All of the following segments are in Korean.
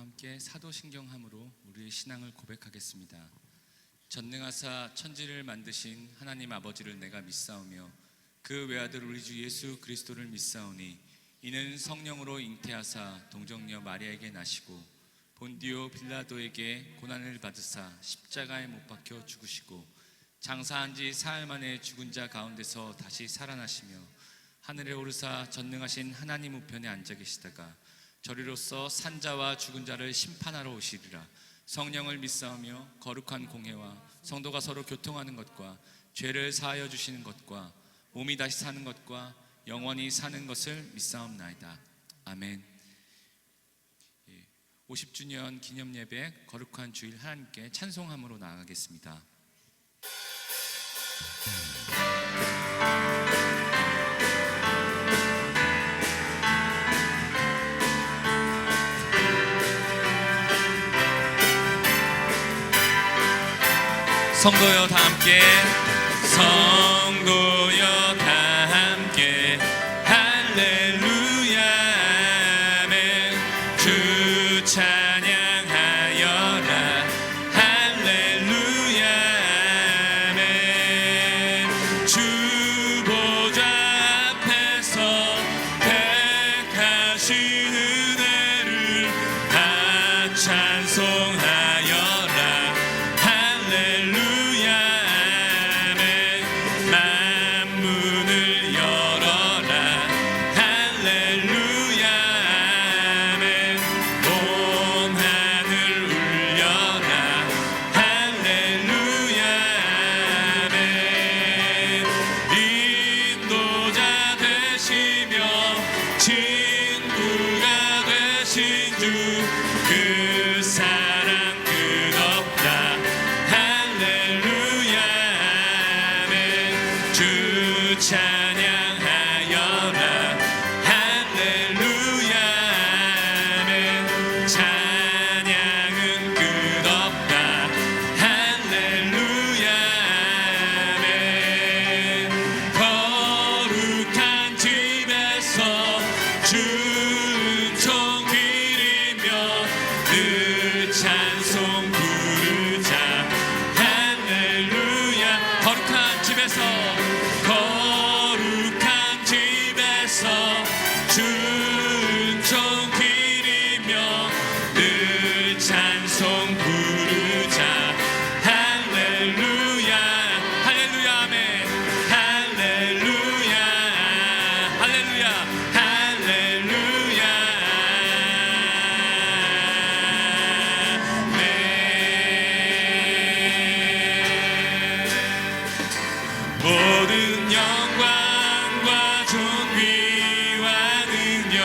함께 사도신경함으로 우리의 신앙을 고백하겠습니다. 전능하사 천지를 만드신 하나님 아버지를 내가 믿사오며 그 외아들 우리 주 예수 그리스도를 믿사오니 이는 성령으로 잉태하사 동정녀 마리아에게 나시고 본디오 빌라도에게 고난을 받으사 십자가에 못 박혀 죽으시고 장사한 지 사흘 만에 죽은 자 가운데서 다시 살아나시며 하늘에 오르사 전능하신 하나님 우편에 앉아 계시다가 저리로서 산자와 죽은 자를 심판하러 오시리라. 성령을 믿사오며 거룩한 공회와 성도가 서로 교통하는 것과 죄를 사하여 주시는 것과 몸이 다시 사는 것과 영원히 사는 것을 믿사옵나이다. 아멘. 50주년 기념 예배 거룩한 주일 하나님께 찬송함으로 나아가겠습니다. 성도여 다 함께, 성도여 다 함께 할렐루야 아멘. 주 찬양하여라 할렐루야 아멘. 주 보좌 앞에서 택하신 은혜를 다 찬송하여라 할렐루야 아멘. 만문을 열어라 할렐루야 아멘. 온 하늘 울려라 할렐루야 아멘. 인도자 되시며 친구가 되신 주 그 사랑 끝없다 할렐루야 아멘. 주 찬양하여라 할렐루야 아멘. 찬양은 끝없다 할렐루야 아멘. 거룩한 집에서 주은총 기리며 늘 찬송 부르자 할렐루야. 거룩한 집에서 주은총 기리며 늘 찬송 부르자 할렐루야 할렐루야 아멘. 할렐루야 할렐루야 할렐루야 아멘. 모든 영광과 존귀와 능력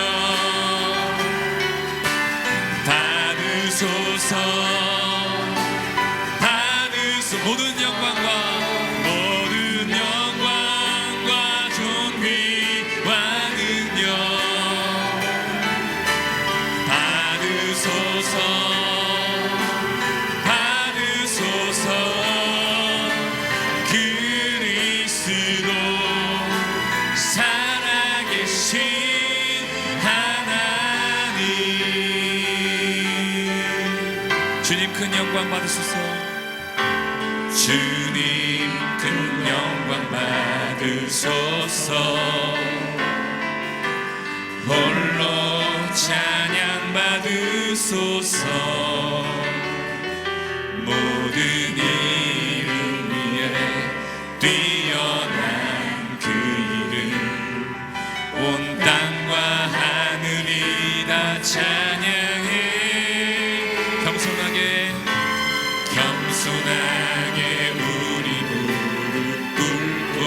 받으소서 모든 영광과 존귀와 능력 받으소서 그리스도 살아계신 하나님. 주님 큰 영광 받으소서. 주님 큰 영광 받으소서. 홀로 찬양 받으소서. 모든 이름 위에 뛰어난 그 이름 온 땅과 하늘이 다 찬양해. 겸손하게 우리 무릎 꿇고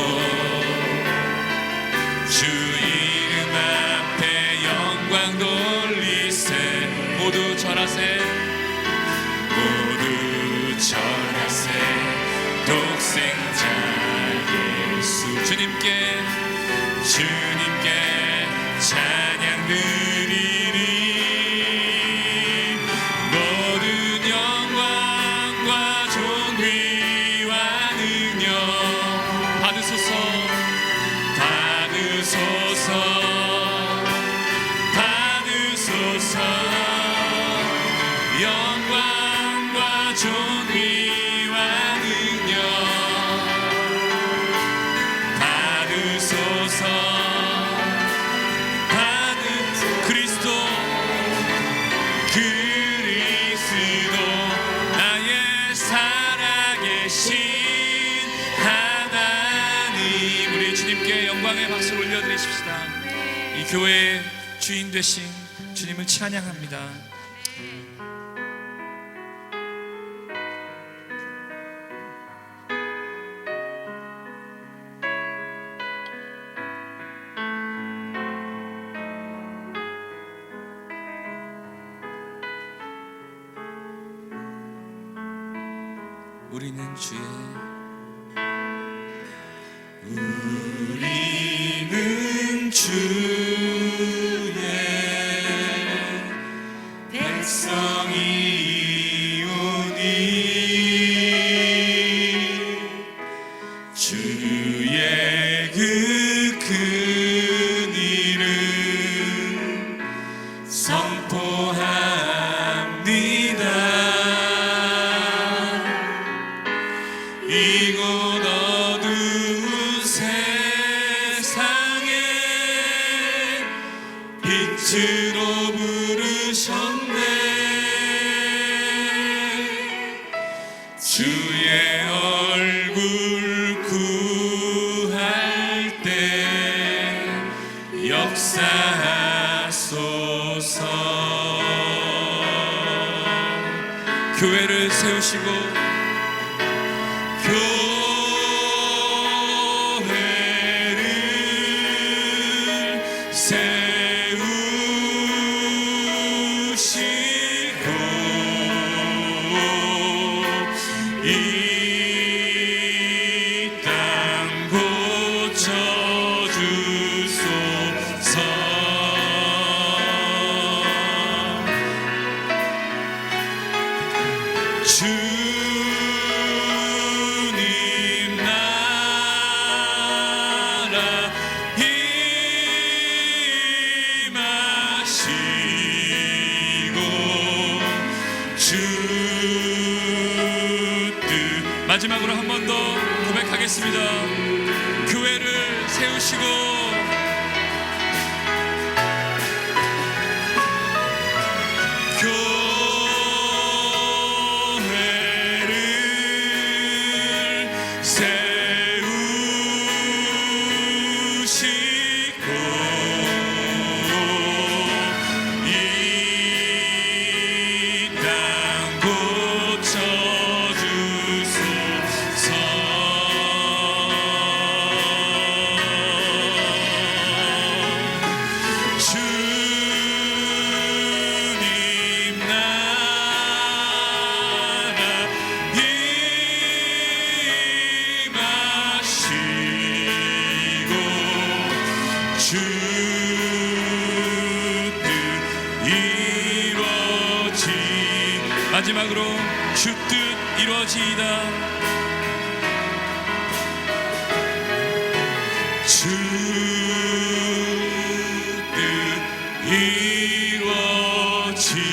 주 이름 앞에 영광 돌리세. 모두 절하세 독생자 예수. 주님께 찬양 드리리. 모든 영광과 존귀와 능력 받으소서. 존귀와 능력 받으소서. 받은 그리스도 나의 살아계신 하나님, 우리 주님께 영광의 박수를 올려드리십시다. 이 교회의 주인 되신 주님을 찬양합니다. 우리는 주의 백성이오니 주의 그 큰 일을 선포합니다. 이곳 어두운 세상에 빛으로 부르셨네. 주의 얼굴 구할 때 역사하소서. 교회를 세우시고 주님 나라 임하시고 주 뜻. 마지막으로 한 번 더 고백하겠습니다. 교회를 세우시고 마지막으로 주 뜻 이루어지이다. 주 뜻 이루어지이다.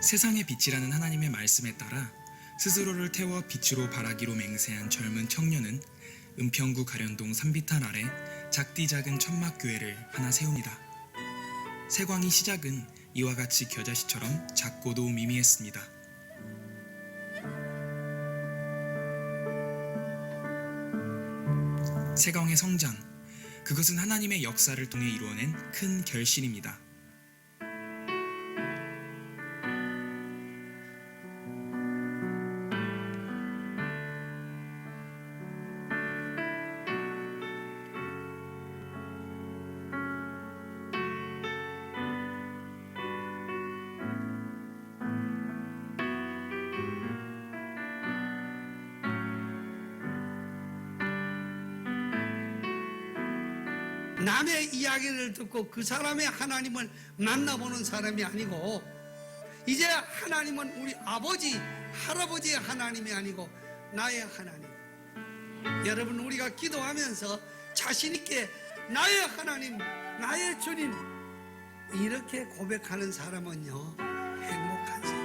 세상의 빛이라는 하나님의 말씀에 따라 스스로를 태워 빛으로 발하기로 맹세한 젊은 청년은 은평구 가련동 산비탈 아래 작디 작은 천막교회를 하나 세웁니다. 세광이 시작은 이와 같이 겨자씨처럼 작고도 미미했습니다. 세광의 성장, 그것은 하나님의 역사를 통해 이루어낸 큰 결실입니다. 남의 이야기를 듣고 그 사람의 하나님을 만나보는 사람이 아니고, 이제 하나님은 우리 아버지, 할아버지의 하나님이 아니고 나의 하나님. 여러분, 우리가 기도하면서 자신 있게 나의 하나님, 나의 주님 이렇게 고백하는 사람은요, 행복한 사람.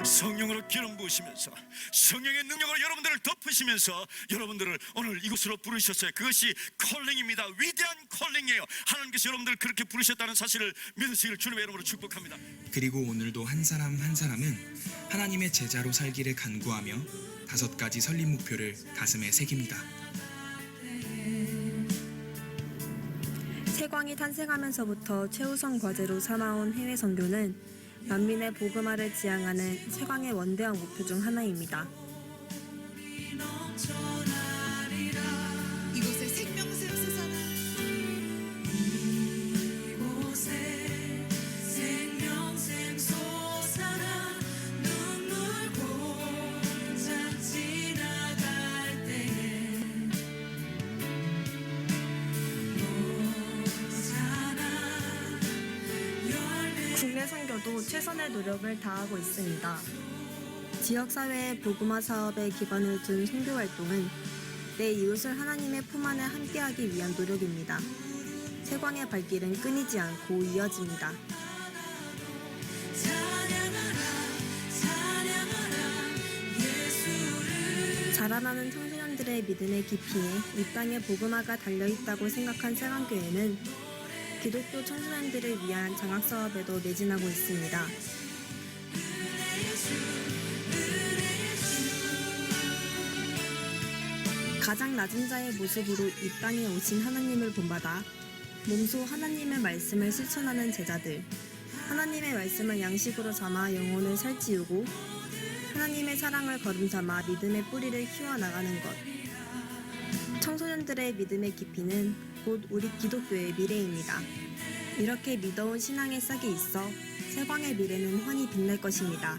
성령으로 기름 부으시면서 성령의 능력으로 여러분들을 덮으시면서 여러분들을 오늘 이곳으로 부르셨어요. 그것이 콜링입니다. 위대한 콜링이에요. 하나님께서 여러분들을 그렇게 부르셨다는 사실을 믿으시기를 주님의 이름으로 축복합니다. 그리고 오늘도 한 사람 한 사람은 하나님의 제자로 살기를 간구하며 5가지 설립 목표를 가슴에 새깁니다. 세광이 탄생하면서부터 최우선 과제로 삼아온 해외 선교는 만민의 복음화를 지향하는 세광의 원대한 목표 중 하나입니다. 이곳에 생명샘 솟아나 이곳에 생명샘 솟아나 눈물 공장 지나갈 때에 국내 선교도 최선의 노력을 다하고 있습니다. 지역사회의 복음화 사업에 기반을 둔 선교 활동은 내 이웃을 하나님의 품 안에 함께하기 위한 노력입니다. 세광의 발길은 끊이지 않고 이어집니다. 자라나는 청소년들의 믿음의 깊이에 이 땅의 복음화가 달려있다고 생각한 세광교회는 기독교 청소년들을 위한 장학사업에도 매진하고 있습니다. 가장 낮은 자의 모습으로 이 땅에 오신 하나님을 본받아 몸소 하나님의 말씀을 실천하는 제자들, 하나님의 말씀을 양식으로 삼아 영혼을 살찌우고 하나님의 사랑을 거름삼아 믿음의 뿌리를 키워나가는 것. 청소년들의 믿음의 깊이는 곧 우리 기독교의 미래입니다. 이렇게 믿어온 신앙의 싹이 있어 세광의 미래는 환히 빛날 것입니다.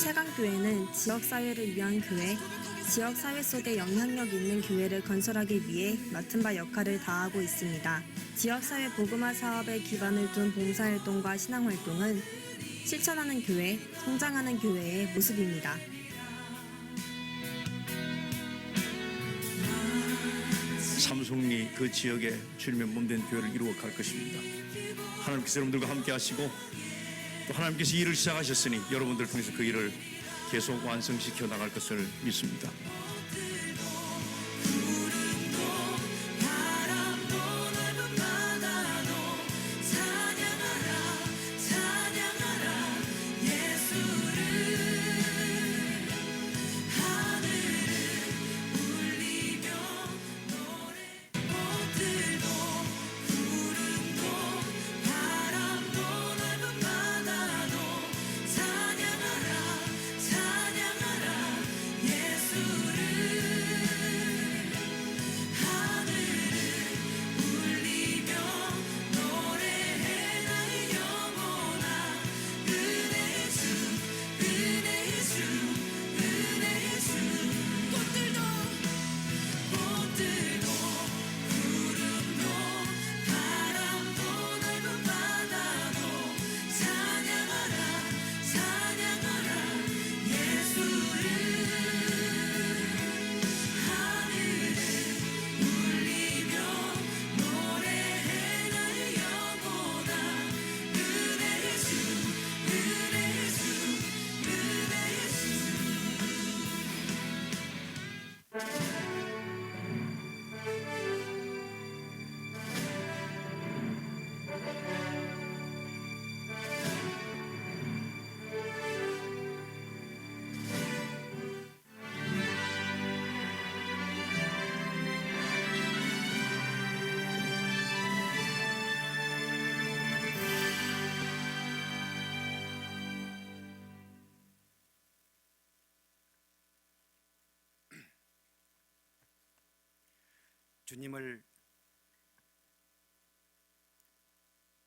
세광교회는 지역사회를 위한 교회, 지역사회 속에 영향력 있는 교회를 건설하기 위해 맡은 바 역할을 다하고 있습니다. 지역사회 복음화 사업에 기반을 둔 봉사활동과 신앙활동은 실천하는 교회, 성장하는 교회의 모습입니다. 삼성리 그 지역에 주님의 몸된 교회를 이루어 갈 것입니다. 하나님께서 여러분들과 함께 하시고 또 하나님께서 일을 시작하셨으니 여러분들 통해서 그 일을 계속 완성시켜 나갈 것을 믿습니다.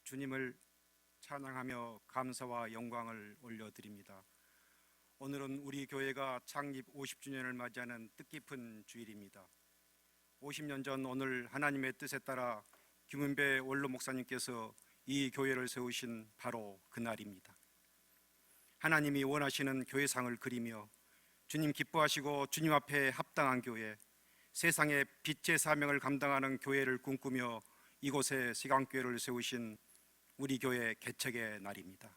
주님을 찬양하며 감사와 영광을 올려드립니다. 오늘은 우리 교회가 창립 50주년을 맞이하는 뜻깊은 주일입니다. 50년 전 오늘 하나님의 뜻에 따라 김은배 원로 목사님께서 이 교회를 세우신 바로 그날입니다. 하나님이 원하시는 교회상을 그리며 주님 기뻐하시고 주님 앞에 합당한 교회, 세상의 빛의 사명을 감당하는 교회를 꿈꾸며 이곳에 세강교회를 세우신 우리 교회 개척의 날입니다.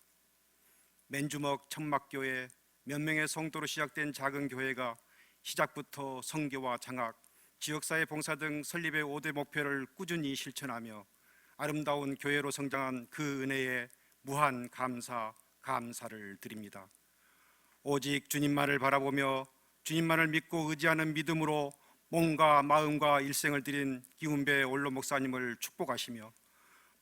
맨주먹 천막교회, 몇 명의 성도로 시작된 작은 교회가 시작부터 선교와 장학, 지역사회 봉사 등 설립의 5대 목표를 꾸준히 실천하며 아름다운 교회로 성장한 그 은혜에 무한 감사를 드립니다. 오직 주님만을 바라보며 주님만을 믿고 의지하는 믿음으로 몸과 마음과 일생을 드린 김은배 원로 목사님을 축복하시며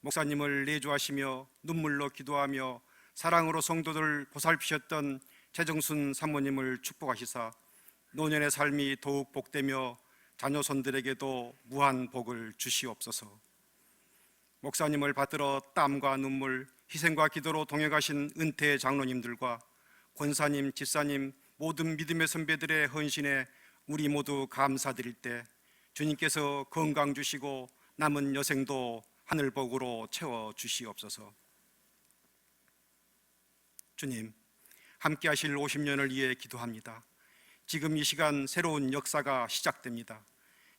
목사님을 내주하시며 눈물로 기도하며 사랑으로 성도들 보살피셨던 최정순 사모님을 축복하시사 노년의 삶이 더욱 복되며 자녀손들에게도 무한 복을 주시옵소서. 목사님을 받들어 땀과 눈물, 희생과 기도로 동역하신 은퇴 장로님들과 권사님, 집사님, 모든 믿음의 선배들의 헌신에 우리 모두 감사드릴 때 주님께서 건강 주시고 남은 여생도 하늘복으로 채워 주시옵소서. 주님, 함께 하실 50년을 위해 기도합니다. 지금 이 시간 새로운 역사가 시작됩니다.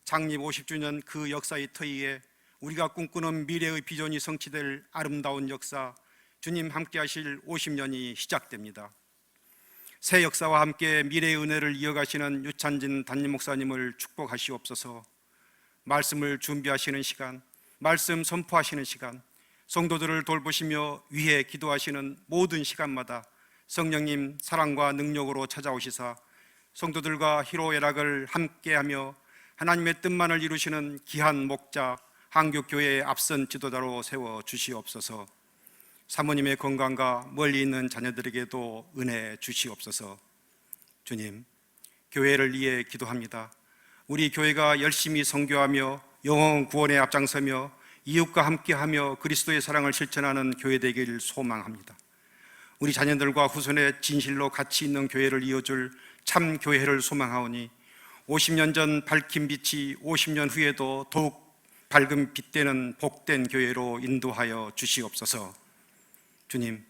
창립 50주년 그 역사의 터위에 우리가 꿈꾸는 미래의 비전이 성취될 아름다운 역사, 주님 함께 하실 50년이 시작됩니다. 새 역사와 함께 미래의 은혜를 이어가시는 유찬진 담임 목사님을 축복하시옵소서. 말씀을 준비하시는 시간, 말씀 선포하시는 시간, 성도들을 돌보시며 위해 기도하시는 모든 시간마다 성령님 사랑과 능력으로 찾아오시사 성도들과 희로애락을 함께하며 하나님의 뜻만을 이루시는 귀한 목자 한국교회의 앞선 지도자로 세워 주시옵소서. 사모님의 건강과 멀리 있는 자녀들에게도 은혜 주시옵소서. 주님, 교회를 위해 기도합니다. 우리 교회가 열심히 선교하며 영혼 구원에 앞장서며 이웃과 함께하며 그리스도의 사랑을 실천하는 교회 되기를 소망합니다. 우리 자녀들과 후손의 진실로 가치 있는 교회를 이어줄 참 교회를 소망하오니 50년 전 밝힌 빛이 50년 후에도 더욱 밝은 빛되는 복된 교회로 인도하여 주시옵소서. 주님,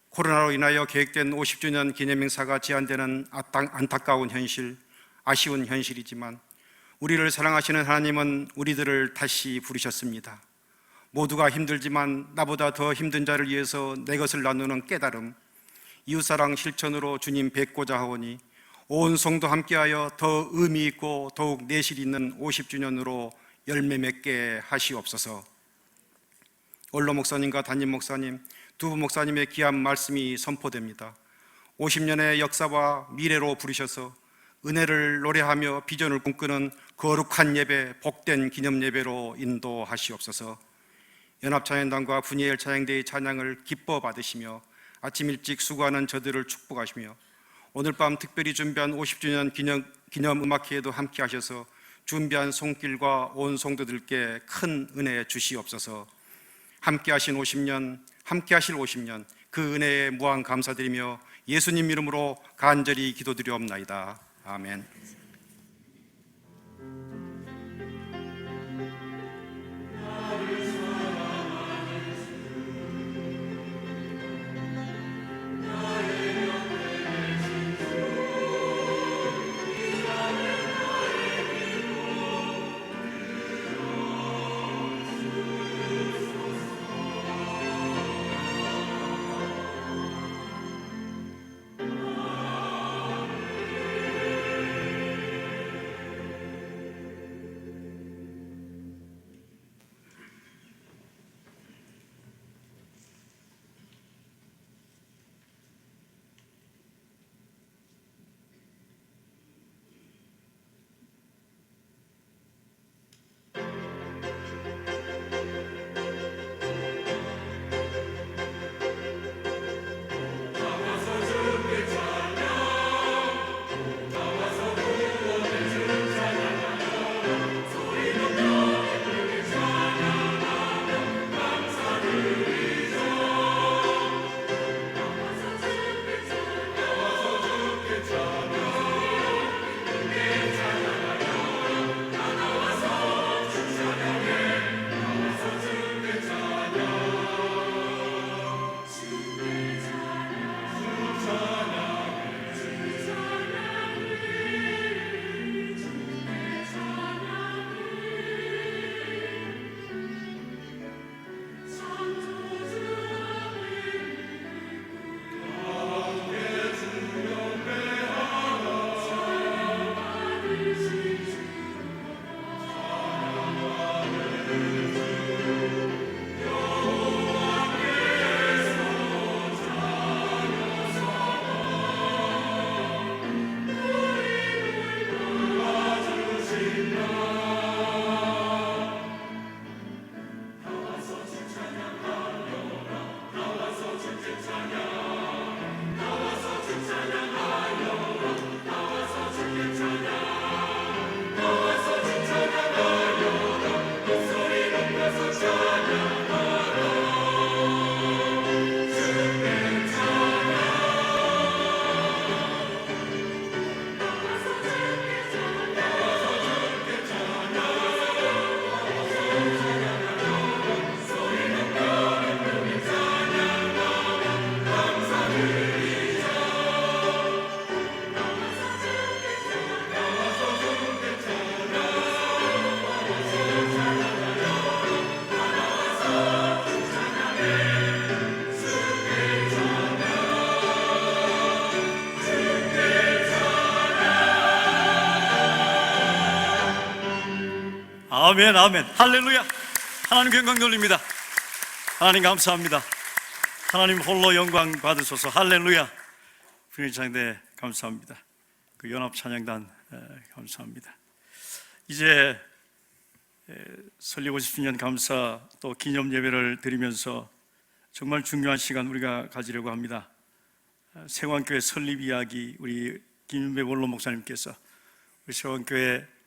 코로나로 인하여 계획된 50주년 기념행사가 제한되는 안타까운 현실, 아쉬운 현실이지만 우리를 사랑하시는 하나님은 우리들을 다시 부르셨습니다. 모두가 힘들지만 나보다 더 힘든 자를 위해서 내 것을 나누는 깨달음, 이웃사랑 실천으로 주님 뵙고자 하오니 온 성도 함께하여 더 의미 있고 더욱 내실 있는 50주년으로 열매 맺게 하시옵소서. 원로 목사님과 담임 목사님, 두 목사님의 귀한 말씀이 선포됩니다. 50년의 역사와 미래로 부르셔서 은혜를 노래하며 비전을 꿈꾸는 거룩한 예배, 복된 기념 예배로 인도하시옵소서. 연합찬양단과 분이엘 찬양대의 찬양을 기뻐 받으시며 아침 일찍 수고하는 저들을 축복하시며 오늘 밤 특별히 준비한 50주년 기념 음악회에도 함께 하셔서 준비한 손길과 온 성도들께 큰 은혜 주시옵소서. 함께 하신 50년, 함께 하실 50년 그 은혜에 무한 감사드리며 예수님 이름으로 간절히 기도드리옵나이다. 아멘. 아멘, 아멘. 할렐루야. 하나님 영광 돌립니다. 하나님 감사합니다. 하나님 홀로 영광 받으소서. 할렐루야. 분위기장대 감사합니다. 그 연합 찬양단 감사합니다. 이제 설립 50주년 감사 또 기념 예배를 드리면서 정말 중요한 시간 우리가 가지려고 합니다. 세관교회 설립 이야기, 우리 김윤배 원로 목사님께서 우리 세관교회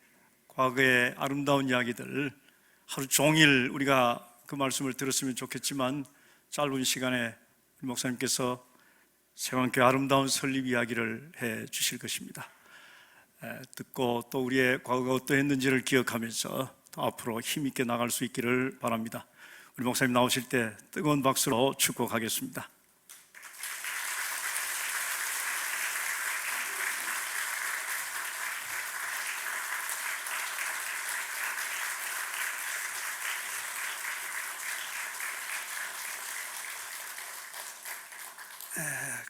과거의 아름다운 이야기들 하루 종일 우리가 그 말씀을 들었으면 좋겠지만 짧은 시간에 목사님께서 세관교회 아름다운 설립 이야기를 해 주실 것입니다. 듣고 또 우리의 과거가 어떠했는지를 기억하면서 또 앞으로 힘있게 나갈 수 있기를 바랍니다. 우리 목사님 나오실 때 뜨거운 박수로 축복하겠습니다.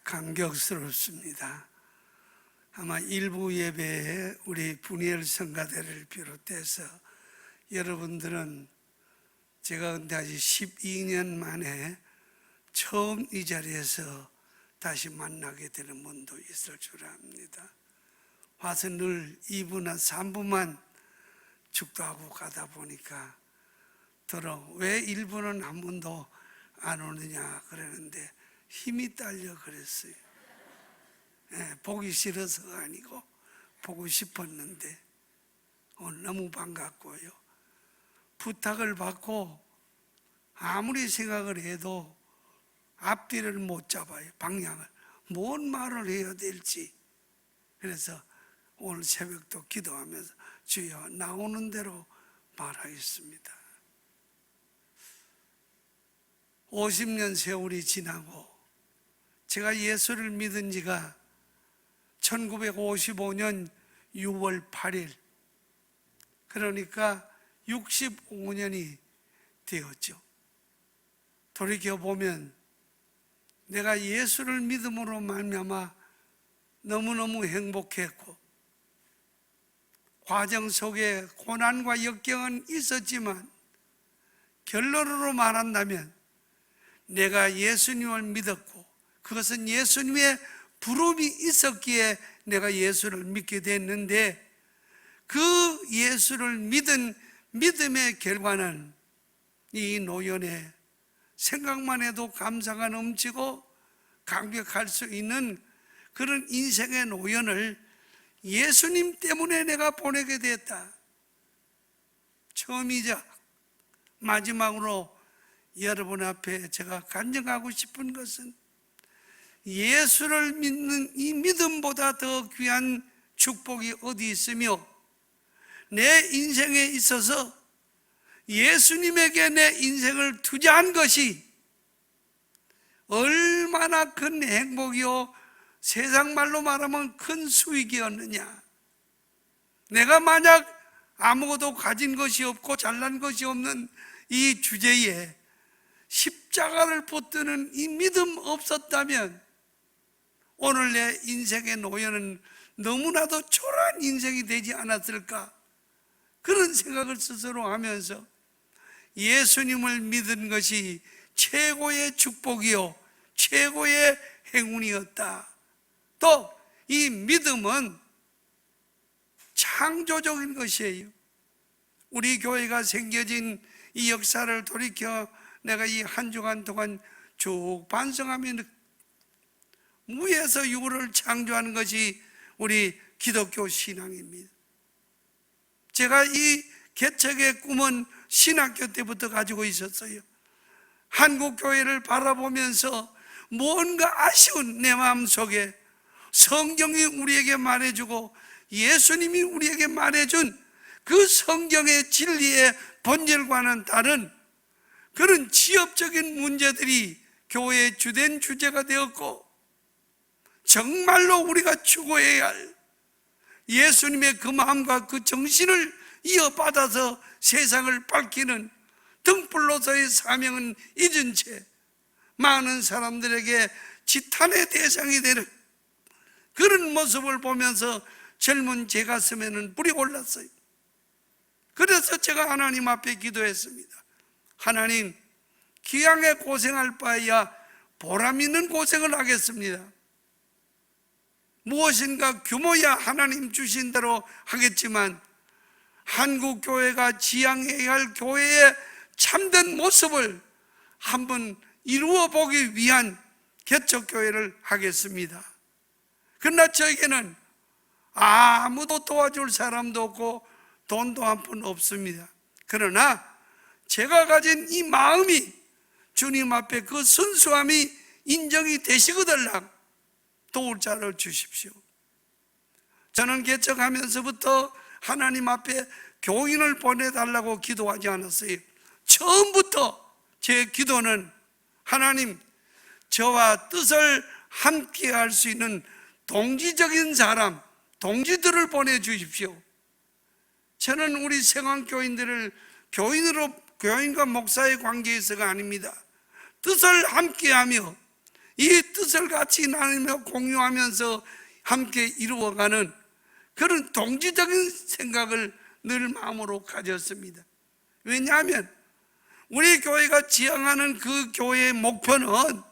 감격스럽습니다. 아마 일부 예배에 우리 분이엘 성가대를 비롯해서 여러분들은 제가 은퇴한 지 12년 만에 처음 이 자리에서 다시 만나게 되는 분도 있을 줄 압니다. 와서 늘 2부나 3부만 축도하고 가다 보니까 왜 1부는 한 번도 안 오느냐 그러는데 힘이 딸려 그랬어요. 보기 싫어서가 아니고 보고 싶었는데 오늘 너무 반갑고요. 부탁을 받고 아무리 생각을 해도 앞뒤를 못 잡아요. 방향을 뭔 말을 해야 될지. 그래서 오늘 새벽도 기도하면서 주여 나오는 대로 말하겠습니다. 50년 세월이 지나고 제가 예수를 믿은 지가 1955년 6월 8일, 그러니까 65년이 되었죠. 돌이켜보면 내가 예수를 믿음으로 말미암아 너무너무 행복했고 과정 속에 고난과 역경은 있었지만 결론으로 말한다면 내가 예수님을 믿었고 그것은 예수님의 부름이 있었기에 내가 예수를 믿게 됐는데 그 예수를 믿은 믿음의 결과는 이 노연에 생각만 해도 감사가 넘치고 감격할 수 있는 그런 인생의 노연을 예수님 때문에 내가 보내게 됐다. 처음이자 마지막으로 여러분 앞에 제가 간증하고 싶은 것은 예수를 믿는 이 믿음보다 더 귀한 축복이 어디 있으며 내 인생에 있어서 예수님에게 내 인생을 투자한 것이 얼마나 큰 행복이요 세상 말로 말하면 큰 수익이었느냐. 내가 만약 아무것도 가진 것이 없고 잘난 것이 없는 이 주제에 십자가를 붙드는 이 믿음 없었다면 오늘 내 인생의 노연은 너무나도 초라한 인생이 되지 않았을까, 그런 생각을 스스로 하면서 예수님을 믿은 것이 최고의 축복이요 최고의 행운이었다. 또 이 믿음은 창조적인 것이에요. 우리 교회가 생겨진 이 역사를 돌이켜 내가 이 한 주간 동안 쭉 반성하며 무에서 유를 창조하는 것이 우리 기독교 신앙입니다. 제가 이 개척의 꿈은 신학교 때부터 가지고 있었어요. 한국 교회를 바라보면서 뭔가 아쉬운 내 마음속에 성경이 우리에게 말해주고 예수님이 우리에게 말해준 그 성경의 진리의 본질과는 다른 그런 지엽적인 문제들이 교회의 주된 주제가 되었고, 정말로 우리가 추구해야 할 예수님의 그 마음과 그 정신을 이어받아서 세상을 밝히는 등불로서의 사명은 잊은 채 많은 사람들에게 지탄의 대상이 되는 그런 모습을 보면서 젊은 제 가슴에는 불이 올랐어요. 그래서 제가 하나님 앞에 기도했습니다. 하나님, 기왕에 고생할 바에야 보람 있는 고생을 하겠습니다. 무엇인가 규모야 하나님 주신 대로 하겠지만 한국 교회가 지향해야 할 교회의 참된 모습을 한번 이루어 보기 위한 개척교회를 하겠습니다. 그러나 저에게는 아무도 도와줄 사람도 없고 돈도 한 푼 없습니다. 그러나 제가 가진 이 마음이 주님 앞에 그 순수함이 인정이 되시거들랑 도울 자를 주십시오. 저는 개척하면서부터 하나님 앞에 교인을 보내달라고 기도하지 않았어요. 처음부터 제 기도는 하나님, 저와 뜻을 함께 할 수 있는 동지적인 사람, 동지들을 보내주십시오. 저는 우리 생황교인들을 교인과 목사의 관계에서가 아닙니다. 뜻을 함께하며 이 뜻을 같이 나누며 공유하면서 함께 이루어가는 그런 동지적인 생각을 늘 마음으로 가졌습니다. 왜냐하면 우리 교회가 지향하는 그 교회의 목표는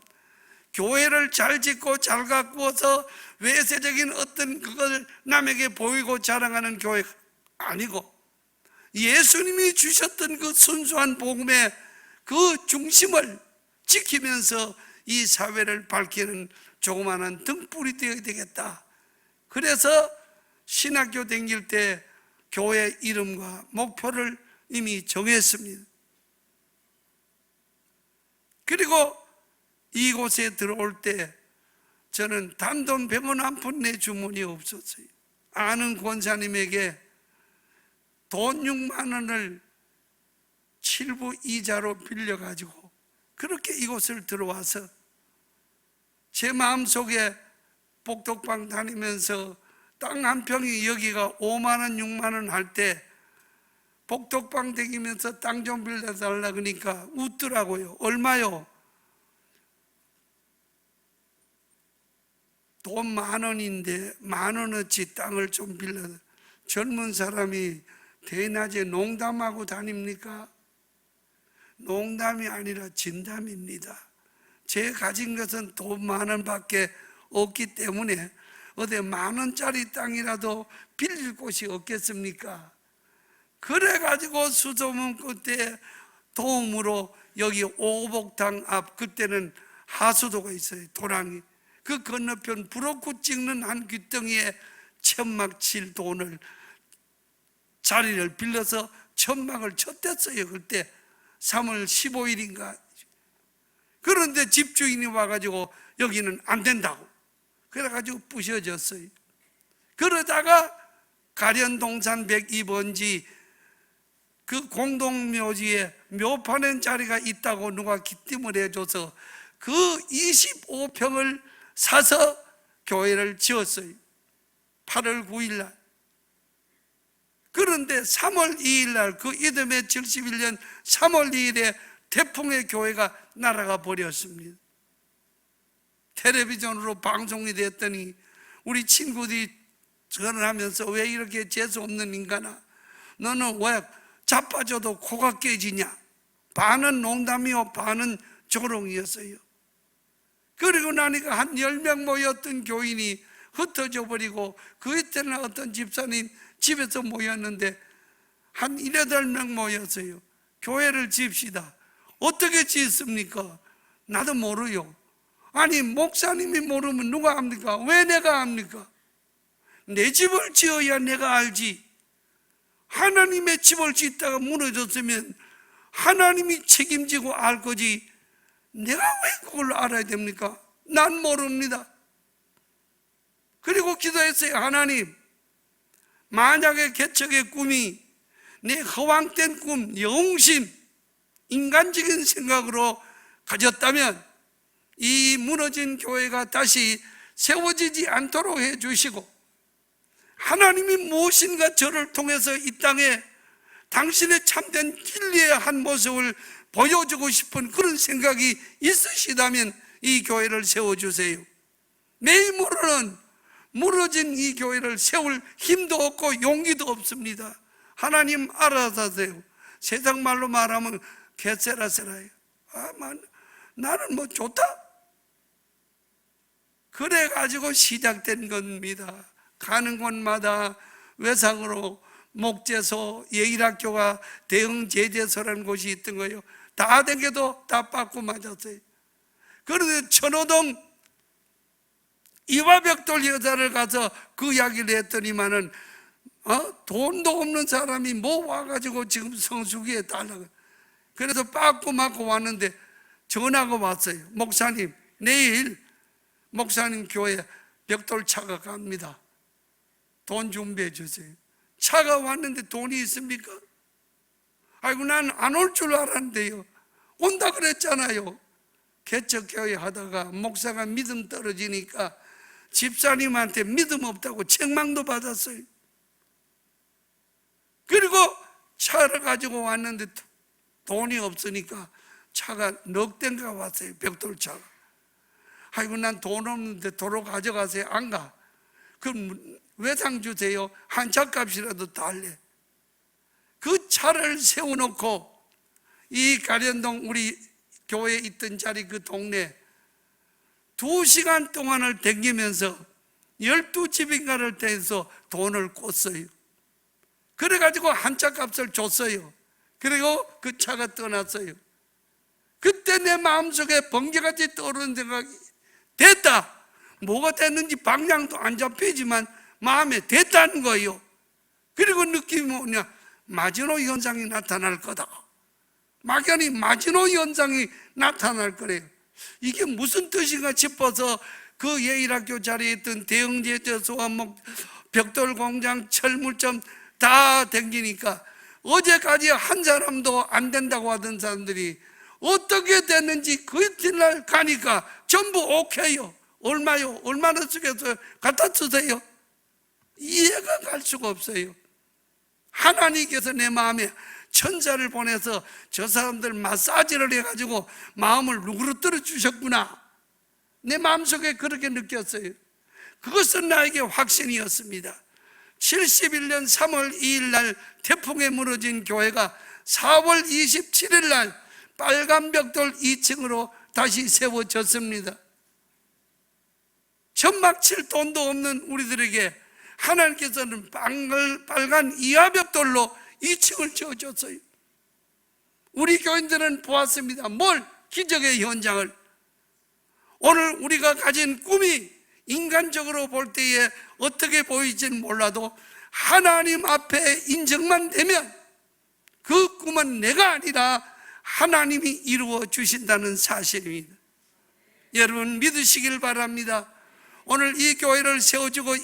교회를 잘 짓고 잘 가꾸어서 외세적인 어떤 그걸 남에게 보이고 자랑하는 교회가 아니고 예수님이 주셨던 그 순수한 복음의 그 중심을 지키면서 이 사회를 밝히는 조그마한 등불이 되어야 되겠다. 그래서 신학교 다닐 때 교회 이름과 목표를 이미 정했습니다. 그리고 이곳에 들어올 때 저는 단돈 100원 한 푼 내 주머니에 없었어요. 아는 권사님에게 돈 6만 원을 7부 이자로 빌려가지고 그렇게 이곳을 들어와서 제 마음속에 복덕방 다니면서 땅 한 평이 여기가 5만 원, 6만 원 할 때 복덕방 다니면서 땅 좀 빌려달라 그러니까 웃더라고요. 얼마요? 돈 10,000원인데 10,000원어치 땅을 좀 빌려. 젊은 사람이 대낮에 농담하고 다닙니까? 농담이 아니라 진담입니다. 제 가진 것은 돈 10,000원밖에 없기 때문에 어디 10,000원짜리 땅이라도 빌릴 곳이 없겠습니까? 그래가지고 수소문 끝에 도움으로 여기 오복당 앞, 그때는 하수도가 있어요. 도랑이. 그 건너편 브로커 찍는 한 귀덩이에 천막 칠 돈을 자리를 빌려서 천막을 쳤댔어요. 그때 3월 15일인가. 그런데 집주인이 와가지고 여기는 안 된다고 그래가지고 부셔졌어요. 그러다가 가련동산 102번지 그 공동묘지에 묘파낸 자리가 있다고 누가 기tim을 해줘서 그 25평을 사서 교회를 지었어요. 8월 9일 날. 그런데 3월 2일 날, 그 이듬해 71년 3월 2일에 태풍의 교회가 날아가 버렸습니다. 텔레비전으로 방송이 됐더니 우리 친구들이 전화하면서 왜 이렇게 재수없는 인간아, 너는 왜 자빠져도 코가 깨지냐. 반은 농담이요 반은 조롱이었어요. 그리고 나니까 한 10명 모였던 교인이 흩어져 버리고, 그 이때는 어떤 집사님 집에서 모였는데 한 7, 8명 모였어요. 교회를 지읍시다. 어떻게 지었습니까? 나도 모르요. 아니 목사님이 모르면 누가 합니까? 왜 내가 합니까? 내 집을 지어야 내가 알지. 하나님의 집을 짓다가 무너졌으면 하나님이 책임지고 알 거지, 내가 왜 그걸 알아야 됩니까? 난 모릅니다. 그리고 기도했어요. 하나님, 만약에 개척의 꿈이 내 허황된 꿈, 영심, 인간적인 생각으로 가졌다면 이 무너진 교회가 다시 세워지지 않도록 해주시고, 하나님이 무엇인가 저를 통해서 이 땅에 당신의 참된 진리의 한 모습을 보여주고 싶은 그런 생각이 있으시다면 이 교회를 세워주세요. 내 힘으로는 무너진 이 교회를 세울 힘도 없고 용기도 없습니다. 하나님 알아서 하세요. 세상 말로 말하면 개세라세라예요. 나는 뭐 좋다. 그래가지고 시작된 겁니다. 가는 곳마다 외상으로 목재소, 예일학교가 대형 제재소라는 곳이 있던 거예요. 다 댕겨도 다 빠꾸 맞았어요. 그런데 천호동 이화벽돌 여자를 가서 그 이야기를 했더니만은 돈도 없는 사람이 뭐 와가지고 지금 성수기에 달라고. 그래서 빠꾸 맞고 왔는데 전화가 왔어요. 목사님, 내일 목사님 교회 벽돌차가 갑니다. 돈 준비해 주세요. 차가 왔는데 돈이 있습니까? 아이고, 난 안 올 줄 알았는데요. 온다 그랬잖아요. 개척교회 하다가 목사가 믿음 떨어지니까 집사님한테 믿음 없다고 책망도 받았어요. 그리고 차를 가지고 왔는데 돈이 없으니까 차가 넉 대가 왔어요. 벽돌차가. 아이고, 난 돈 없는데 도로 가져가세요. 안 가. 그럼 외상 주세요. 한 차값이라도 달래. 그 차를 세워놓고 이 가련동 우리 교회에 있던 자리 그 동네 2시간 동안을 댕기면서 12집인가를 떼서 돈을 꽂어요. 그래가지고 한 차 값을 줬어요. 그리고 그 차가 떠났어요. 그때 내 마음속에 번개같이 떠오르는 생각이 됐다. 뭐가 됐는지 방향도 안 잡히지만 마음에 됐다는 거예요. 그리고 느낌이 뭐냐? 마지노 현상이 나타날 거다. 막연히 마지노 현상이 나타날 거래요. 이게 무슨 뜻인가 싶어서 그 예일학교 자리에 있던 대형제재소와 벽돌 공장, 철물점 다 댕기니까 어제까지 한 사람도 안 된다고 하던 사람들이 어떻게 됐는지 그 이튿날 가니까 전부 오케이요. 얼마요? 얼마나 쓰겠어요? 갖다 쓰세요. 이해가 갈 수가 없어요. 하나님께서 내 마음에 천사를 보내서 저 사람들 마사지를 해가지고 마음을 누그러뜨려 주셨구나. 내 마음속에 그렇게 느꼈어요. 그것은 나에게 확신이었습니다. 71년 3월 2일 날 태풍에 무너진 교회가 4월 27일 날 빨간 벽돌 2층으로 다시 세워졌습니다. 천막 칠 돈도 없는 우리들에게 하나님께서는 빨간 이화벽돌로 2층을 지어줬어요. 우리 교인들은 보았습니다. 뭘? 기적의 현장을. 오늘 우리가 가진 꿈이 인간적으로 볼 때에 어떻게 보이지는 몰라도 하나님 앞에 인정만 되면 그 꿈은 내가 아니라 하나님이 이루어 주신다는 사실입니다. 여러분 믿으시길 바랍니다. 오늘 이 교회를 세워주고